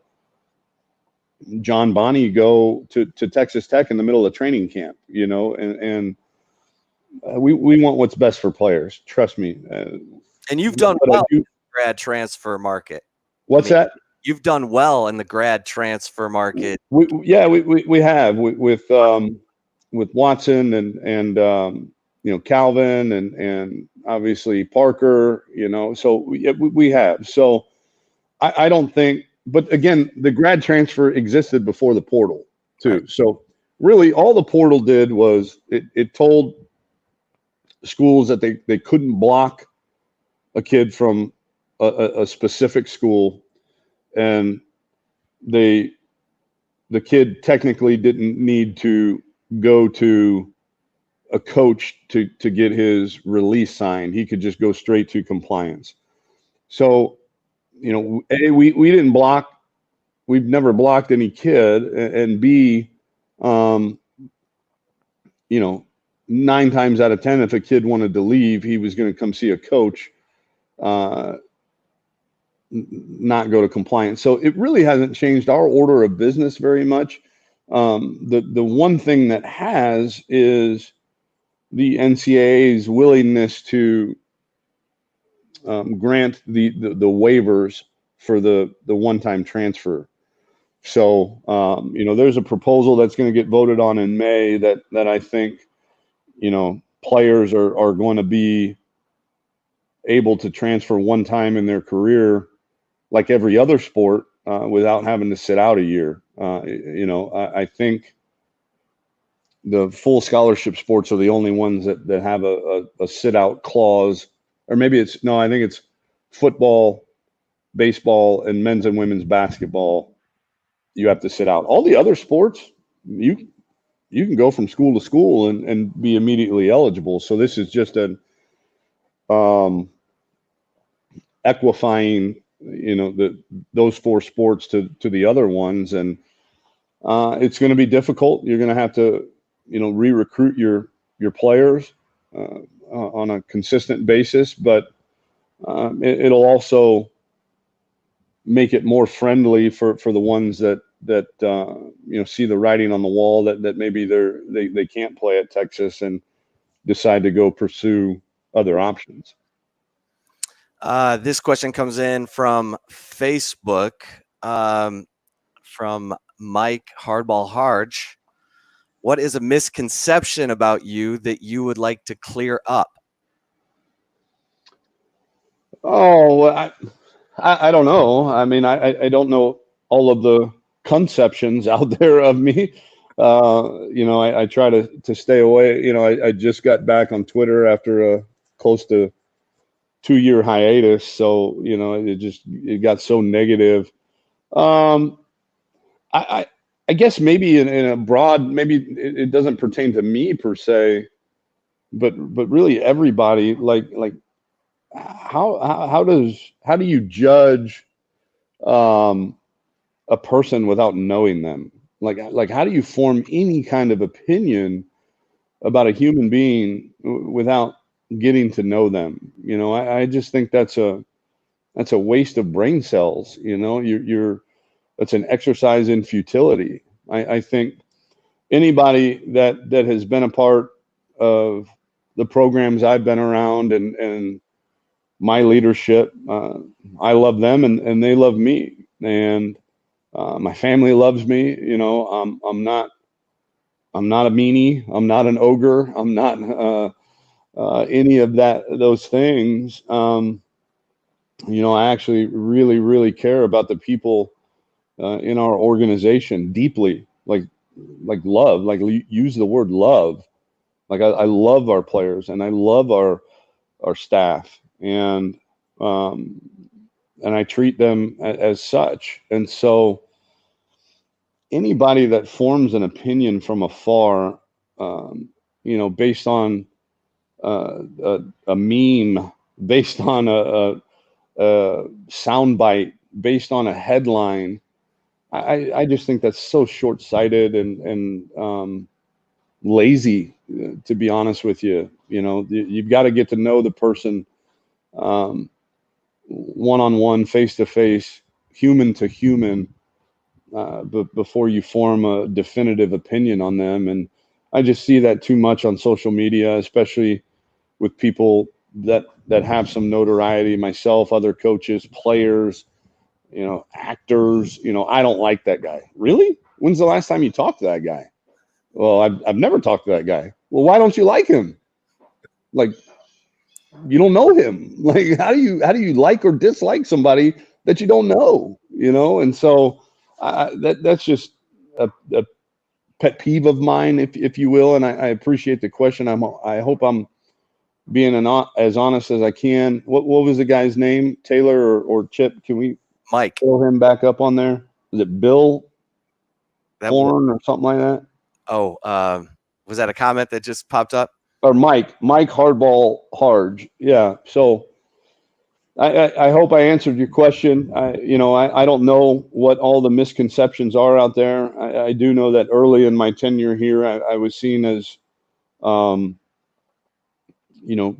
John Bonney go to Texas Tech in the middle of training camp, you know, and we want what's best for players. Trust me. And you've done well in the grad transfer market. What's that? You've done well in the grad transfer market. We have with Watson and you know, Calvin and obviously Parker, you know, so we have. So I don't think, but again, the grad transfer existed before the portal too. Right. So really all the portal did was it told schools that they couldn't block a kid from a specific school, and the kid technically didn't need to go to a coach to get his release signed. He could just go straight to compliance. So, you know, A, we didn't block. We've never blocked any kid, and B, you know, 9 times out of 10, if a kid wanted to leave, he was going to come see a coach, not go to compliance. So it really hasn't changed our order of business very much. The one thing that has is the NCAA's willingness to grant the waivers for the one-time transfer. So, there's a proposal that's going to get voted on in May that I think, players are going to be able to transfer one time in their career, like every other sport, without having to sit out a year. I think the full scholarship sports are the only ones that have a sit out clause, or maybe I think it's football, baseball, and men's and women's basketball. You have to sit out. All the other sports, you can go from school to school and be immediately eligible. So this is just an equifying, those four sports to the other ones, and it's going to be difficult. You're going to have to, re-recruit your players on a consistent basis, but it'll also make it more friendly for the ones that see the writing on the wall that maybe they can't play at Texas and decide to go pursue other options. This question comes in from Facebook, from Mike Hardball Harge. What is a misconception about you that you would like to clear up? Oh, I don't know. I mean, I don't know all of the conceptions out there of me. I try to stay away. I just got back on Twitter after a close to 2-year hiatus. So, it got so negative. I guess maybe in a broad, maybe it doesn't pertain to me per se, but really everybody, like how do you judge a person without knowing them? Like how do you form any kind of opinion about a human being without getting to know them? I just think that's a waste of brain cells. That's an exercise in futility. I think anybody that has been a part of the programs I've been around and my leadership, I love them and they love me, and my family loves me. I'm not a meanie. I'm not an ogre. I'm not any of those things. I actually really, really care about the people in our organization deeply, like love, use the word love. Like I love our players and I love our staff, and I treat them as such. And so anybody that forms an opinion from afar, based on a meme, based on a soundbite, based on a headline, I just think that's so short-sighted and lazy, to be honest with you. You've got to get to know the person one-on-one, face-to-face, human to human, before you form a definitive opinion on them. And I just see that too much on social media, especially with people that have some notoriety, myself, other coaches, players, actors. I don't like that guy. Really? When's the last time you talked to that guy? Well, I've never talked to that guy. Well, why don't you like him? Like, you don't know him. Like, how do you like or dislike somebody that you don't know? And so that's just a pet peeve of mine, if you will. And I appreciate the question. I hope I'm being as honest as I can. What was the guy's name? Taylor or Chip? Can we Mike throw him back up on there? Was it Bill Horn or something like that? Oh, was that a comment that just popped up? Or Mike Hardball Harge. Yeah. So I hope I answered your question. I don't know what all the misconceptions are out there. I do know that early in my tenure here, I was seen as,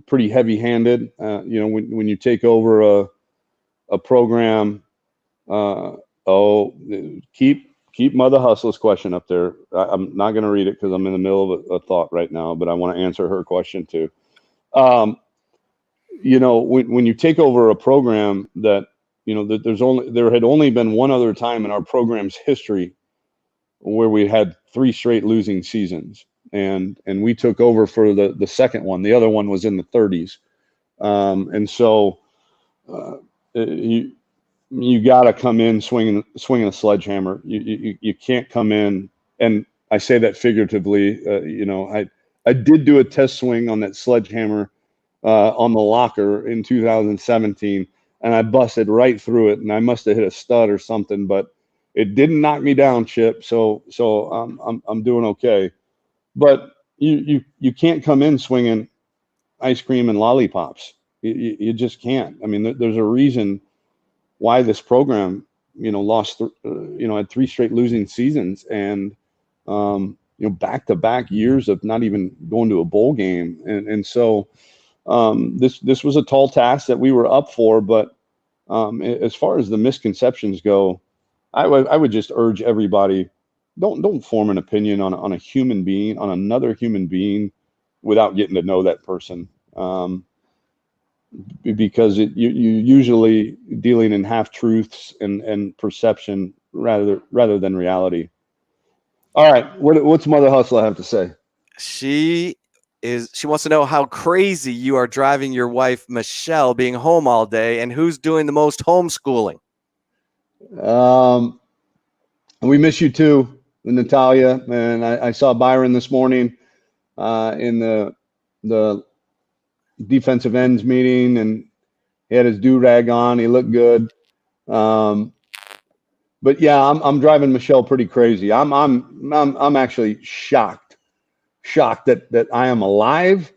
pretty heavy-handed. When you take over a program, keep Mother Hustle's question up there. I'm not going to read it because I'm in the middle of a thought right now, but I want to answer her question too. When you take over a program that there had only been one other time in our program's history where we had 3 straight losing seasons, and we took over for the second one. The other one was in the 30s, and so you got to come in swinging a sledgehammer. You can't come in, and I say that figuratively. I did do a test swing on that sledgehammer on the locker in 2017, and I busted right through it, and I must have hit a stud or something, but it didn't knock me down, Chip. So I'm doing okay. But you can't come in swinging ice cream and lollipops. You just can't. I mean, there's a reason why this program, lost, had 3 straight losing seasons, and back-to-back years of not even going to a bowl game, and so this was a tall task that we were up for. But as far as the misconceptions go, I would just urge everybody, don't form an opinion on a human being, on another human being, without getting to know that person. Because you're usually dealing in half truths and perception rather than reality. All right, what's Mother Hustler have to say? She wants to know how crazy you are driving your wife Michelle being home all day, and who's doing the most homeschooling. We miss you too, Natalia. And I saw Byron this morning in the defensive ends meeting, and he had his do-rag on. He looked good. But yeah, I'm driving Michelle pretty crazy. I'm actually shocked that I am alive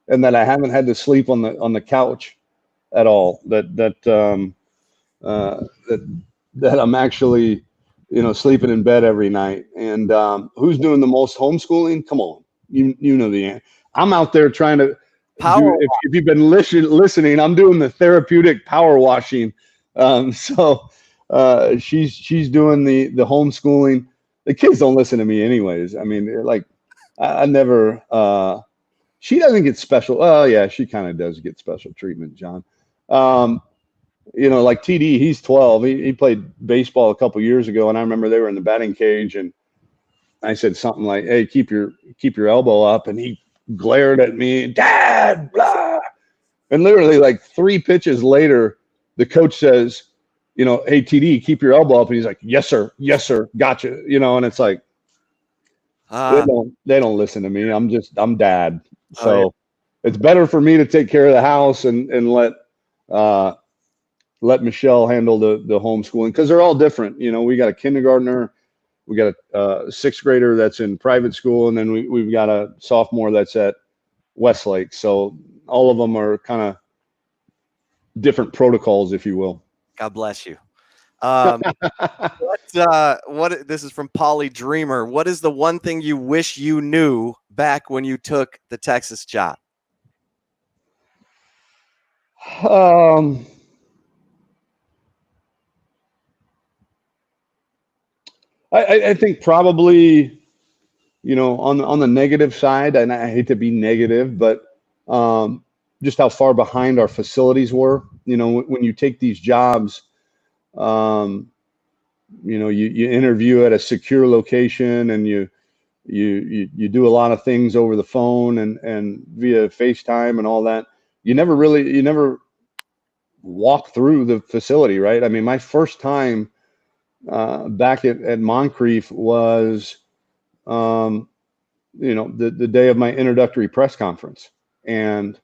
and that I haven't had to sleep on the couch at all. That I'm actually, sleeping in bed every night. And who's doing the most homeschooling? Come on, you know the answer. I'm out there trying to. If you've been listening, I'm doing the therapeutic power washing. So she's doing the homeschooling. The kids don't listen to me anyways. I mean, they're like, I never. She doesn't get special. Oh yeah, she kind of does get special treatment, John. Like TD, he's 12. He played baseball a couple years ago, and I remember they were in the batting cage, and I said something like, "Hey, keep your elbow up," and he glared at me, "Dad, blah." And literally like 3 pitches later, the coach says, "Hey, TD, keep your elbow up." And he's like, "Yes, sir. Yes, sir. Gotcha." And it's like, they don't listen to me. I'm dad. So it's better for me to take care of the house and let Michelle handle the homeschooling, because they're all different. We got a kindergartner, we got a 6th grader that's in private school, and then we've got a sophomore that's at Westlake. So all of them are kind of different protocols, if you will. God bless you. What this is from Polly Dreamer. What is the one thing you wish you knew back when you took the Texas job? I think probably, on the negative side, and I hate to be negative, but just how far behind our facilities were. When you take these jobs, you interview at a secure location, and you do a lot of things over the phone and via FaceTime and all that. You never walk through the facility, right? I mean, my first time back at Moncrief was, the day of my introductory press conference, and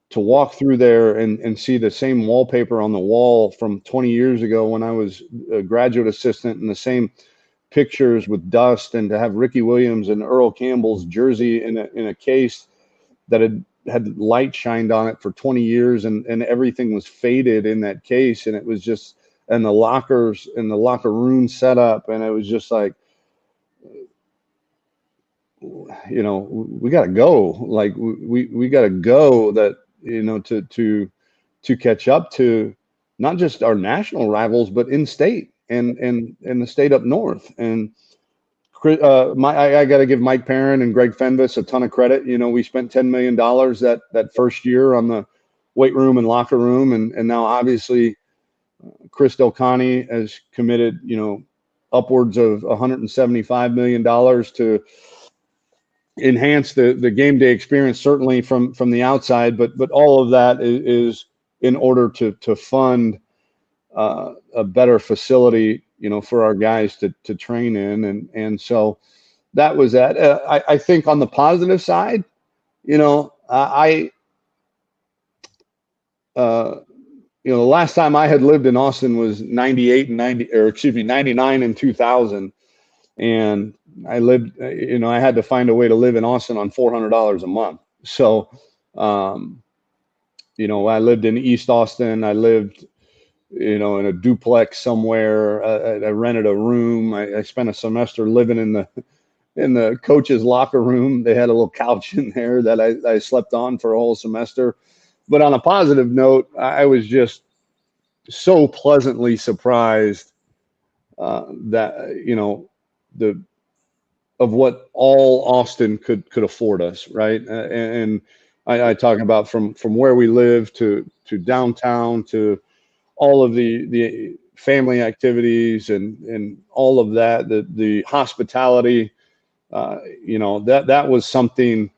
to walk through there and see the same wallpaper on the wall from 20 years ago when I was a graduate assistant, and the same pictures with dust, and to have Ricky Williams and Earl Campbell's jersey in a case that had light shined on it for 20 years, and everything was faded in that case, and it was just, and the lockers and the locker room set up, and it was just like, we got to go. Like we got to go, that, to catch up to not just our national rivals, but in state and the state up north. And I got to give Mike Perrin and Greg Fenvis a ton of credit. We spent $10 million that first year on the weight room and locker room, and now obviously Kris Del Conte has committed, upwards of $175 million to enhance the game day experience, certainly from the outside, but all of that is in order to fund a better facility, for our guys to train in. And so that was that. I think on the positive side, the last time I had lived in Austin was 99 and 2000. And I lived, I had to find a way to live in Austin on $400 a month. So, I lived in East Austin. I lived, in a duplex somewhere. I rented a room. I spent a semester living in the coach's locker room. They had a little couch in there that I slept on for a whole semester. But on a positive note, I was just so pleasantly surprised that, of what all Austin could afford us, right? And I talk about from where we live to downtown to all of the family activities and all of that, the hospitality, that was something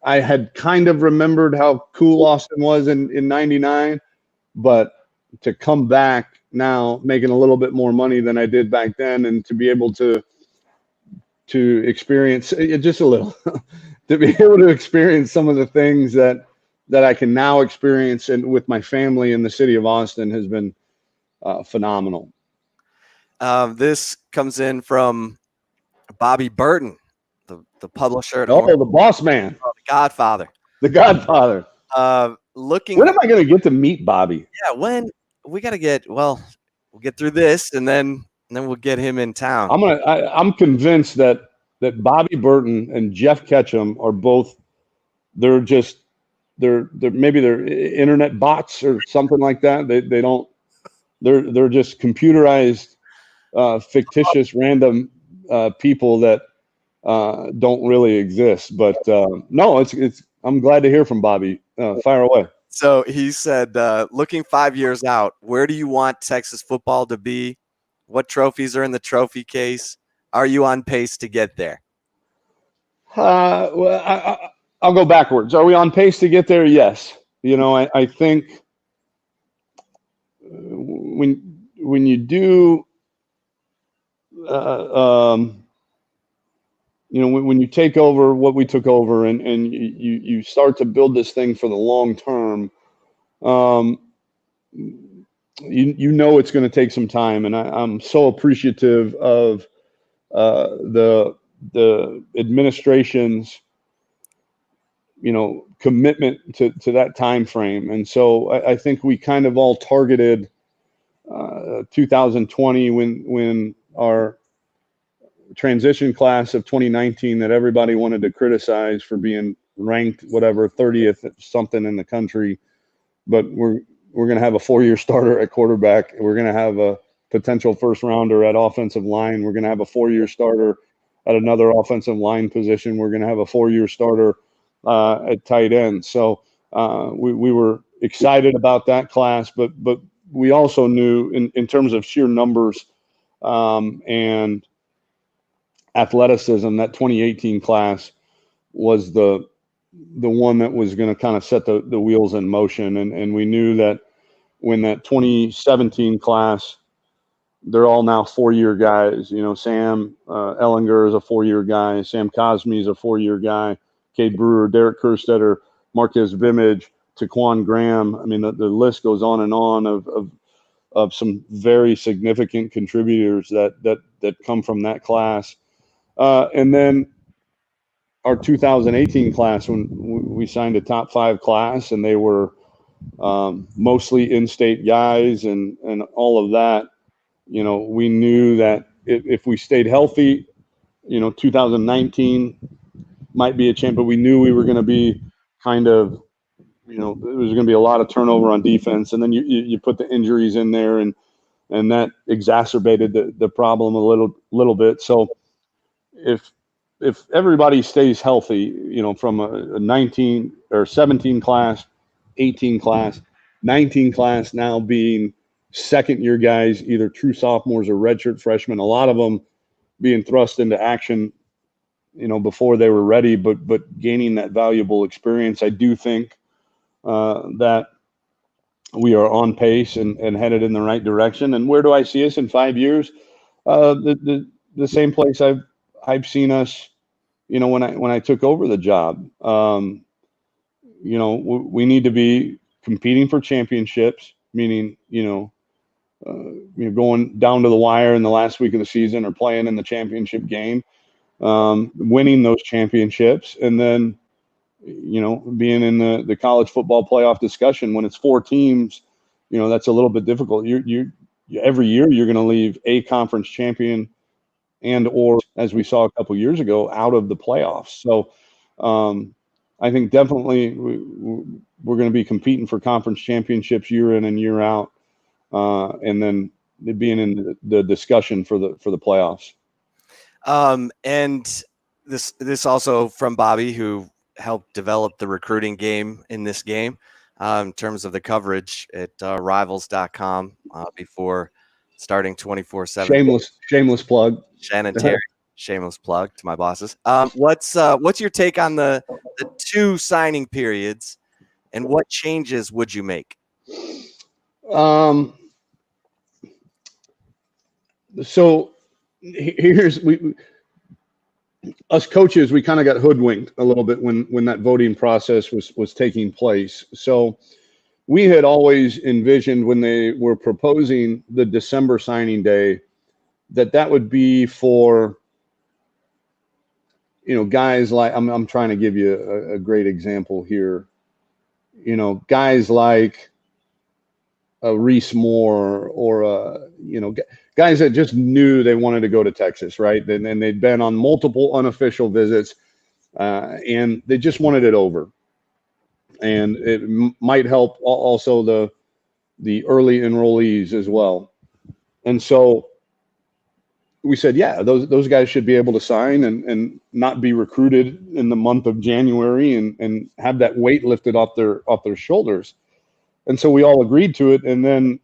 I had kind of remembered how cool Austin was in 99, but to come back now making a little bit more money than I did back then, and to be able to experience just a little, to be able to experience some of the things that I can now experience and with my family in the city of Austin has been phenomenal. This comes in from Bobby Burton, the publisher. The boss man. The Godfather. The Godfather. When am I going to get to meet Bobby? Yeah, when we got to we'll get through this and then we'll get him in town. I'm convinced that Bobby Burton and Jeff Ketchum are both, they're maybe they're internet bots or something like that. They're just computerized, fictitious, random people that don't really exist. But no, I'm glad to hear from Bobby. Fire away. So he said, looking 5 years out, where do you want Texas football to be? What trophies are in the trophy case? Are you on pace to get there? Well, I'll go backwards. Are we on pace to get there? Yes. I think when you do, when you take over what we took over and you start to build this thing for the long term, it's going to take some time. And I'm so appreciative of the administration's, commitment to that time frame. And so I think we kind of all targeted 2020 when our transition class of 2019 that everybody wanted to criticize for being ranked, 30th something in the country. But we're going to have a 4-year starter at quarterback. We're going to have a potential first rounder at offensive line. We're going to have a 4-year starter at another offensive line position. We're going to have a 4-year starter at tight end. So we were excited about that class, but we also knew in terms of sheer numbers and athleticism, that 2018 class was the one that was going to kind of set the wheels in motion. And we knew that when that 2017 class, they're all now 4-year guys. Sam Ellinger is a 4-year guy. Sam Cosme is a 4-year guy. Cade Brewer, Derek Kerstetter, Marquez Vimage, Taquan Graham. I mean, the list goes on and on of some very significant contributors that come from that class. And then our 2018 class, when we signed a top 5 class, and they were mostly in-state guys and all of that, we knew that if we stayed healthy, 2019 might be a chance, but we knew we were going to be kind of, there was going to be a lot of turnover on defense. And then you put the injuries in there and that exacerbated the problem a little bit. So if everybody stays healthy, from a 19 or 17 class, 18 class, 19 class now being second-year guys, either true sophomores or redshirt freshmen, a lot of them being thrust into action, before they were ready, but gaining that valuable experience. I do think that we are on pace and headed in the right direction. And where do I see us in 5 years? The same place I've seen us, when I took over the job. We need to be competing for championships, meaning, going down to the wire in the last week of the season or playing in the championship game, winning those championships, and then, being in the college football playoff discussion when it's 4 teams, that's a little bit difficult. You every year you're going to leave a conference champion and or, as we saw a couple of years ago, out of the playoffs. So I think definitely we're going to be competing for conference championships year in and year out, and then being in the discussion for the playoffs. And this also from Bobby, who helped develop the recruiting game in this game, in terms of the coverage at rivals.com before starting 24/7. Shameless plug. Shannon Terry, shameless plug to my bosses. What's your take on the 2 signing periods, and what changes would you make? So here's us coaches, we kind of got hoodwinked a little bit when that voting process was taking place. So we had always envisioned, when they were proposing the December signing day, that would be for, guys like, I'm trying to give you a great example here. Guys like a Reese Moore or guys that just knew they wanted to go to Texas, right? And they'd been on multiple unofficial visits, and they just wanted it over. And it might help also the early enrollees as well. And so we said, yeah, those guys should be able to sign and not be recruited in the month of January and have that weight lifted off their shoulders. And so we all agreed to it. And then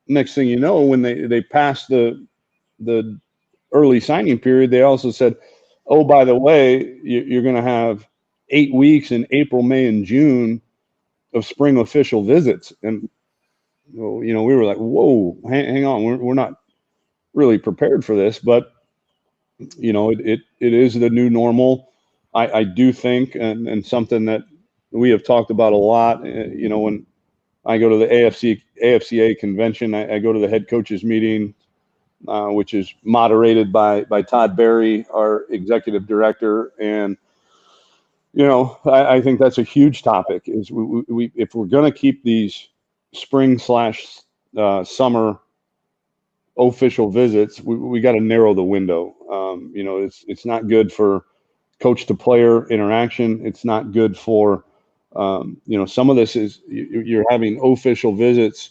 next thing you know, when they passed the early signing period, they also said, oh, by the way, you're going to have 8 weeks in April, May, and June of spring official visits. And, we were like, whoa, hang on. We're not really prepared for this, but it is the new normal. I do think, and something that we have talked about a lot, when I go to the AFCA convention, I go to the head coaches meeting, which is moderated by Todd Berry, our executive director. And, I think that's a huge topic, is we if we're going to keep these spring/summer official visits, we got to narrow the window. It's not good for coach to player interaction. It's not good for, some of this is you're having official visits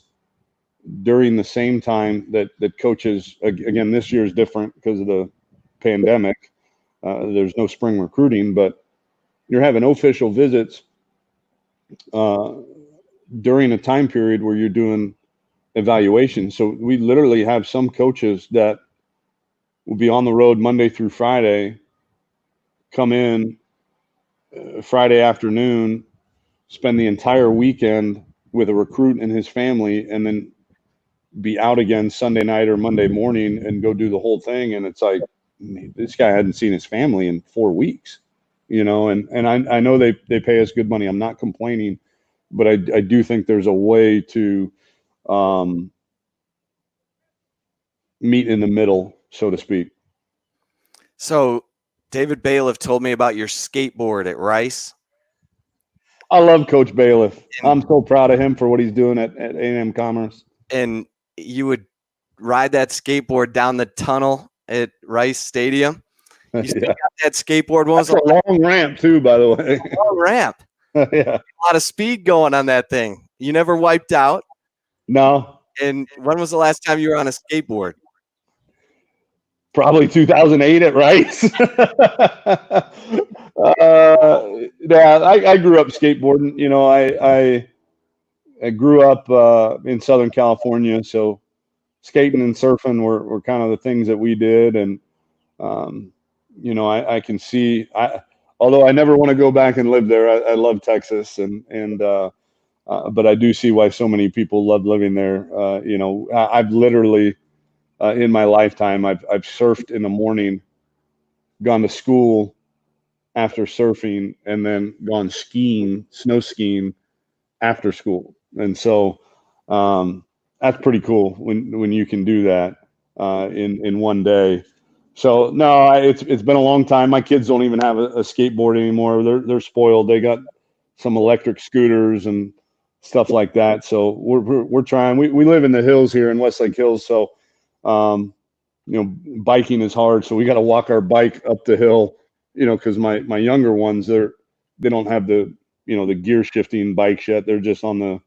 during the same time that coaches, again, this year is different because of the pandemic. There's no spring recruiting, but you're having official visits during a time period where you're doing evaluation. So we literally have some coaches that will be on the road Monday through Friday, come in Friday afternoon, spend the entire weekend with a recruit and his family, and then be out again Sunday night or Monday morning and go do the whole thing. And it's like, this guy hadn't seen his family in 4 weeks, and I know they pay us good money. I'm not complaining, but I do think there's a way to meet in the middle, so to speak. So David Bailiff told me about your skateboard at Rice. I love Coach Bailiff. I'm so proud of him for what he's doing at A&M Commerce. And you would ride that skateboard down the tunnel at Rice Stadium. You still got that skateboard? That's a long ramp too, by the way. Long ramp. Yeah. A lot of speed going on that thing. You never wiped out? No. And when was the last time you were on a skateboard? Probably 2008 at Rice. Yeah, I grew up skateboarding. I grew up in Southern California, so skating and surfing were kind of the things that we did. And, I can see, although I never want to go back and live there, I love Texas, but I do see why so many people love living there. I've literally, in my lifetime, I've surfed in the morning, gone to school after surfing, and then gone snow skiing after school. And so that's pretty cool when you can do that in one day. So no, it's been a long time. My kids don't even have a skateboard anymore. They're spoiled. They got some electric scooters and stuff like that. So we're trying. We live in the hills here in Westlake Hills, so biking is hard. So we got to walk our bike up the hill. Because my younger ones, they don't have the gear shifting bikes yet. They're just on the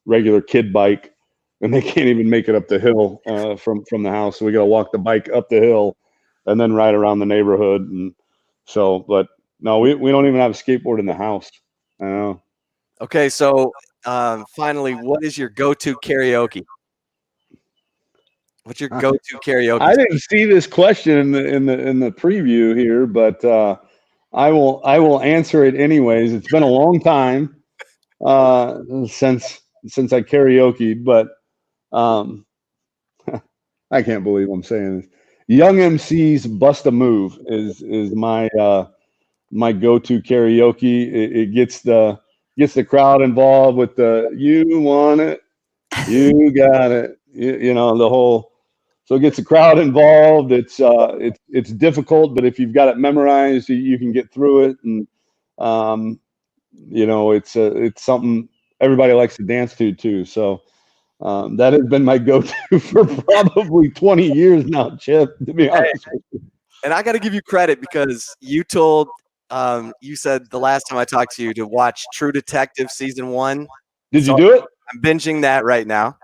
regular kid bike, and they can't even make it up the hill from the house. So we got to walk the bike up the hill and then ride around the neighborhood. And so, but no, we don't even have a skateboard in the house. Okay, so finally, what is your go-to karaoke? What's your go-to karaoke? I didn't see this question in the preview here, but I will answer it anyways. It's been a long time since I karaoke, but I can't believe I'm saying this. Young MC's "Bust a Move" is my my go-to karaoke. It gets the crowd involved with the "You want it, you got it," the whole. So it gets the crowd involved. It's difficult, but if you've got it memorized, you can get through it. And it's something everybody likes to dance to too. So that has been my go-to for probably 20 years now, Chip. To be honest with you. And I got to give you credit because you told you said the last time I talked to you to watch True Detective season 1. Did you do it? I'm binging that right now.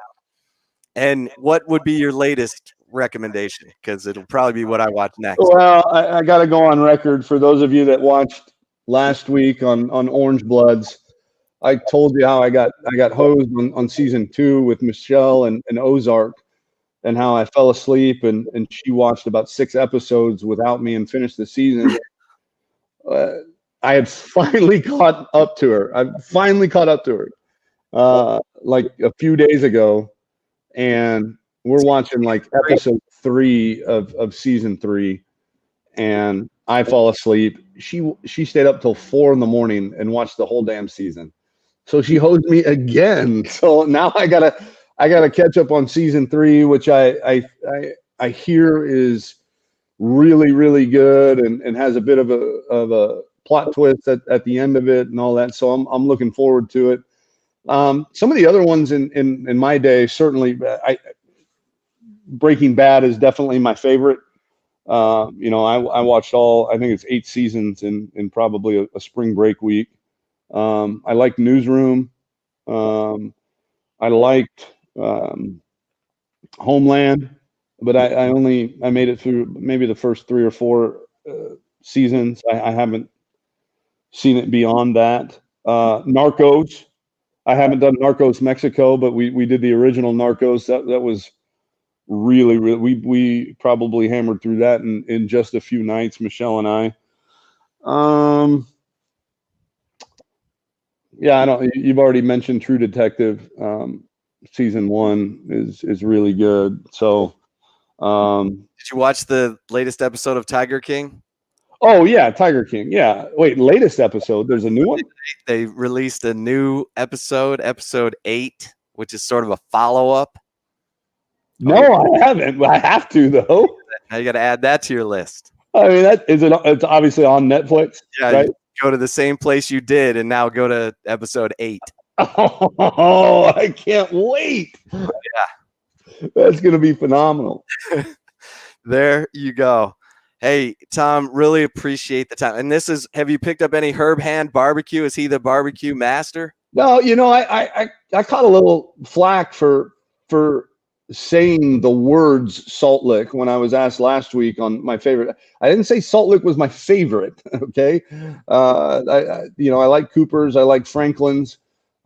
And what would be your latest recommendation? Because it'll probably be what I watch next. Well, I got to go on record for those of you that watched last week on Orange Bloods. I told you how I got hosed on season 2 with Michelle and Ozark, and how I fell asleep and she watched about 6 episodes without me and finished the season. I had finally caught up to her. Like a few days ago. And we're watching like episode 3 of season 3, and I fall asleep. She stayed up till 4 a.m. and watched the whole damn season. So she hosed me again. So now I gotta catch up on season 3, which I hear is really, really good and has a bit of a plot twist at the end of it and all that. So I'm looking forward to it. Some of the other ones in my day, certainly, Breaking Bad is definitely my favorite. I watched I think it's 8 seasons in probably a spring break week. I liked Newsroom. I liked Homeland, but I made it through maybe the first 3 or 4 seasons. I haven't seen it beyond that. Narcos. I haven't done Narcos Mexico, but we did the original Narcos. That was really, really, we probably hammered through that in just a few nights, Michelle and I. You've already mentioned True Detective. Season 1 is really good. So did you watch the latest episode of Tiger King? Oh yeah, Tiger King. Yeah. Wait, latest episode. There's a new one. They released a new episode 8, which is sort of a follow-up. No, I haven't. I have to though. Now you got to add that to your list. I mean, it's obviously on Netflix. Yeah, right? Go to the same place you did, and now go to episode 8. Oh, I can't wait. Yeah, that's gonna be phenomenal. There you go. Hey, Tom, really appreciate the time. And have you picked up any Herb Hand barbecue? Is he the barbecue master? No, I caught a little flack for saying the words Salt Lick when I was asked last week on my favorite. I didn't say Salt Lick was my favorite. Okay. I like Cooper's. I like Franklin's.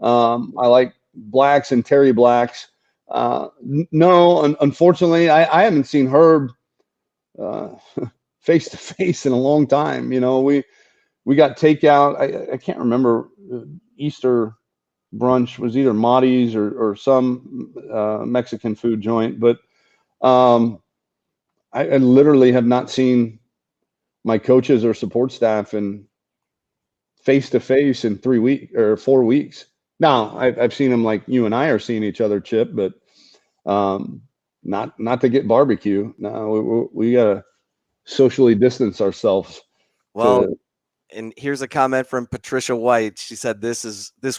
I like Blacks and Terry Blacks. No, unfortunately, I haven't seen Herb face to face in a long time. You know, we got takeout. I can't remember. Easter brunch was either Maddie's or some Mexican food joint, but I literally have not seen my coaches or support staff in face to face in 3 weeks or 4 weeks. Now I've seen them like you and I are seeing each other, Chip, but not to get barbecue. No, we gotta socially distance ourselves. Well, and here's a comment from Patricia White. She said, this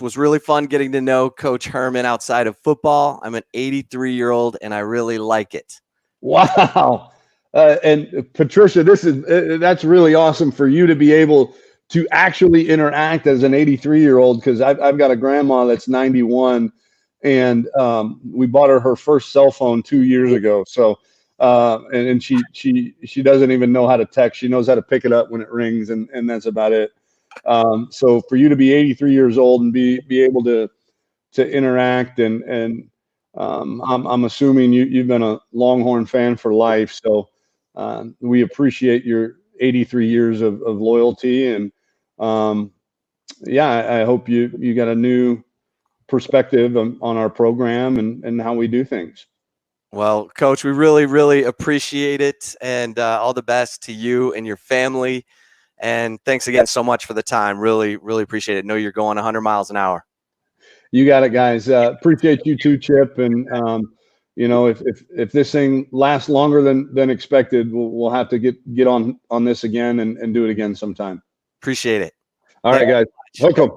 was really fun getting to know Coach Herman outside of football. I'm an 83-year-old and I really like it. Wow. And Patricia, that's really awesome for you to be able to actually interact as an 83-year-old, because I've got a grandma that's 91, and we bought her first cell phone 2 years ago. So and she doesn't even know how to text. She knows how to pick it up when it rings, and that's about it. So for you to be 83 years old and be able to interact, and I'm assuming you've been a Longhorn fan for life. So we appreciate your 83 years of loyalty, and I hope you got a new perspective on our program and how we do things. Well, Coach, we really, really appreciate it, and all the best to you and your family. And thanks again so much for the time. Really, really appreciate it. Know you're going 100 miles an hour. You got it, guys. Appreciate you too, Chip. And you know, if this thing lasts longer than expected, we'll have to get on this again and do it again sometime. Appreciate it. All right, guys. Hook 'em.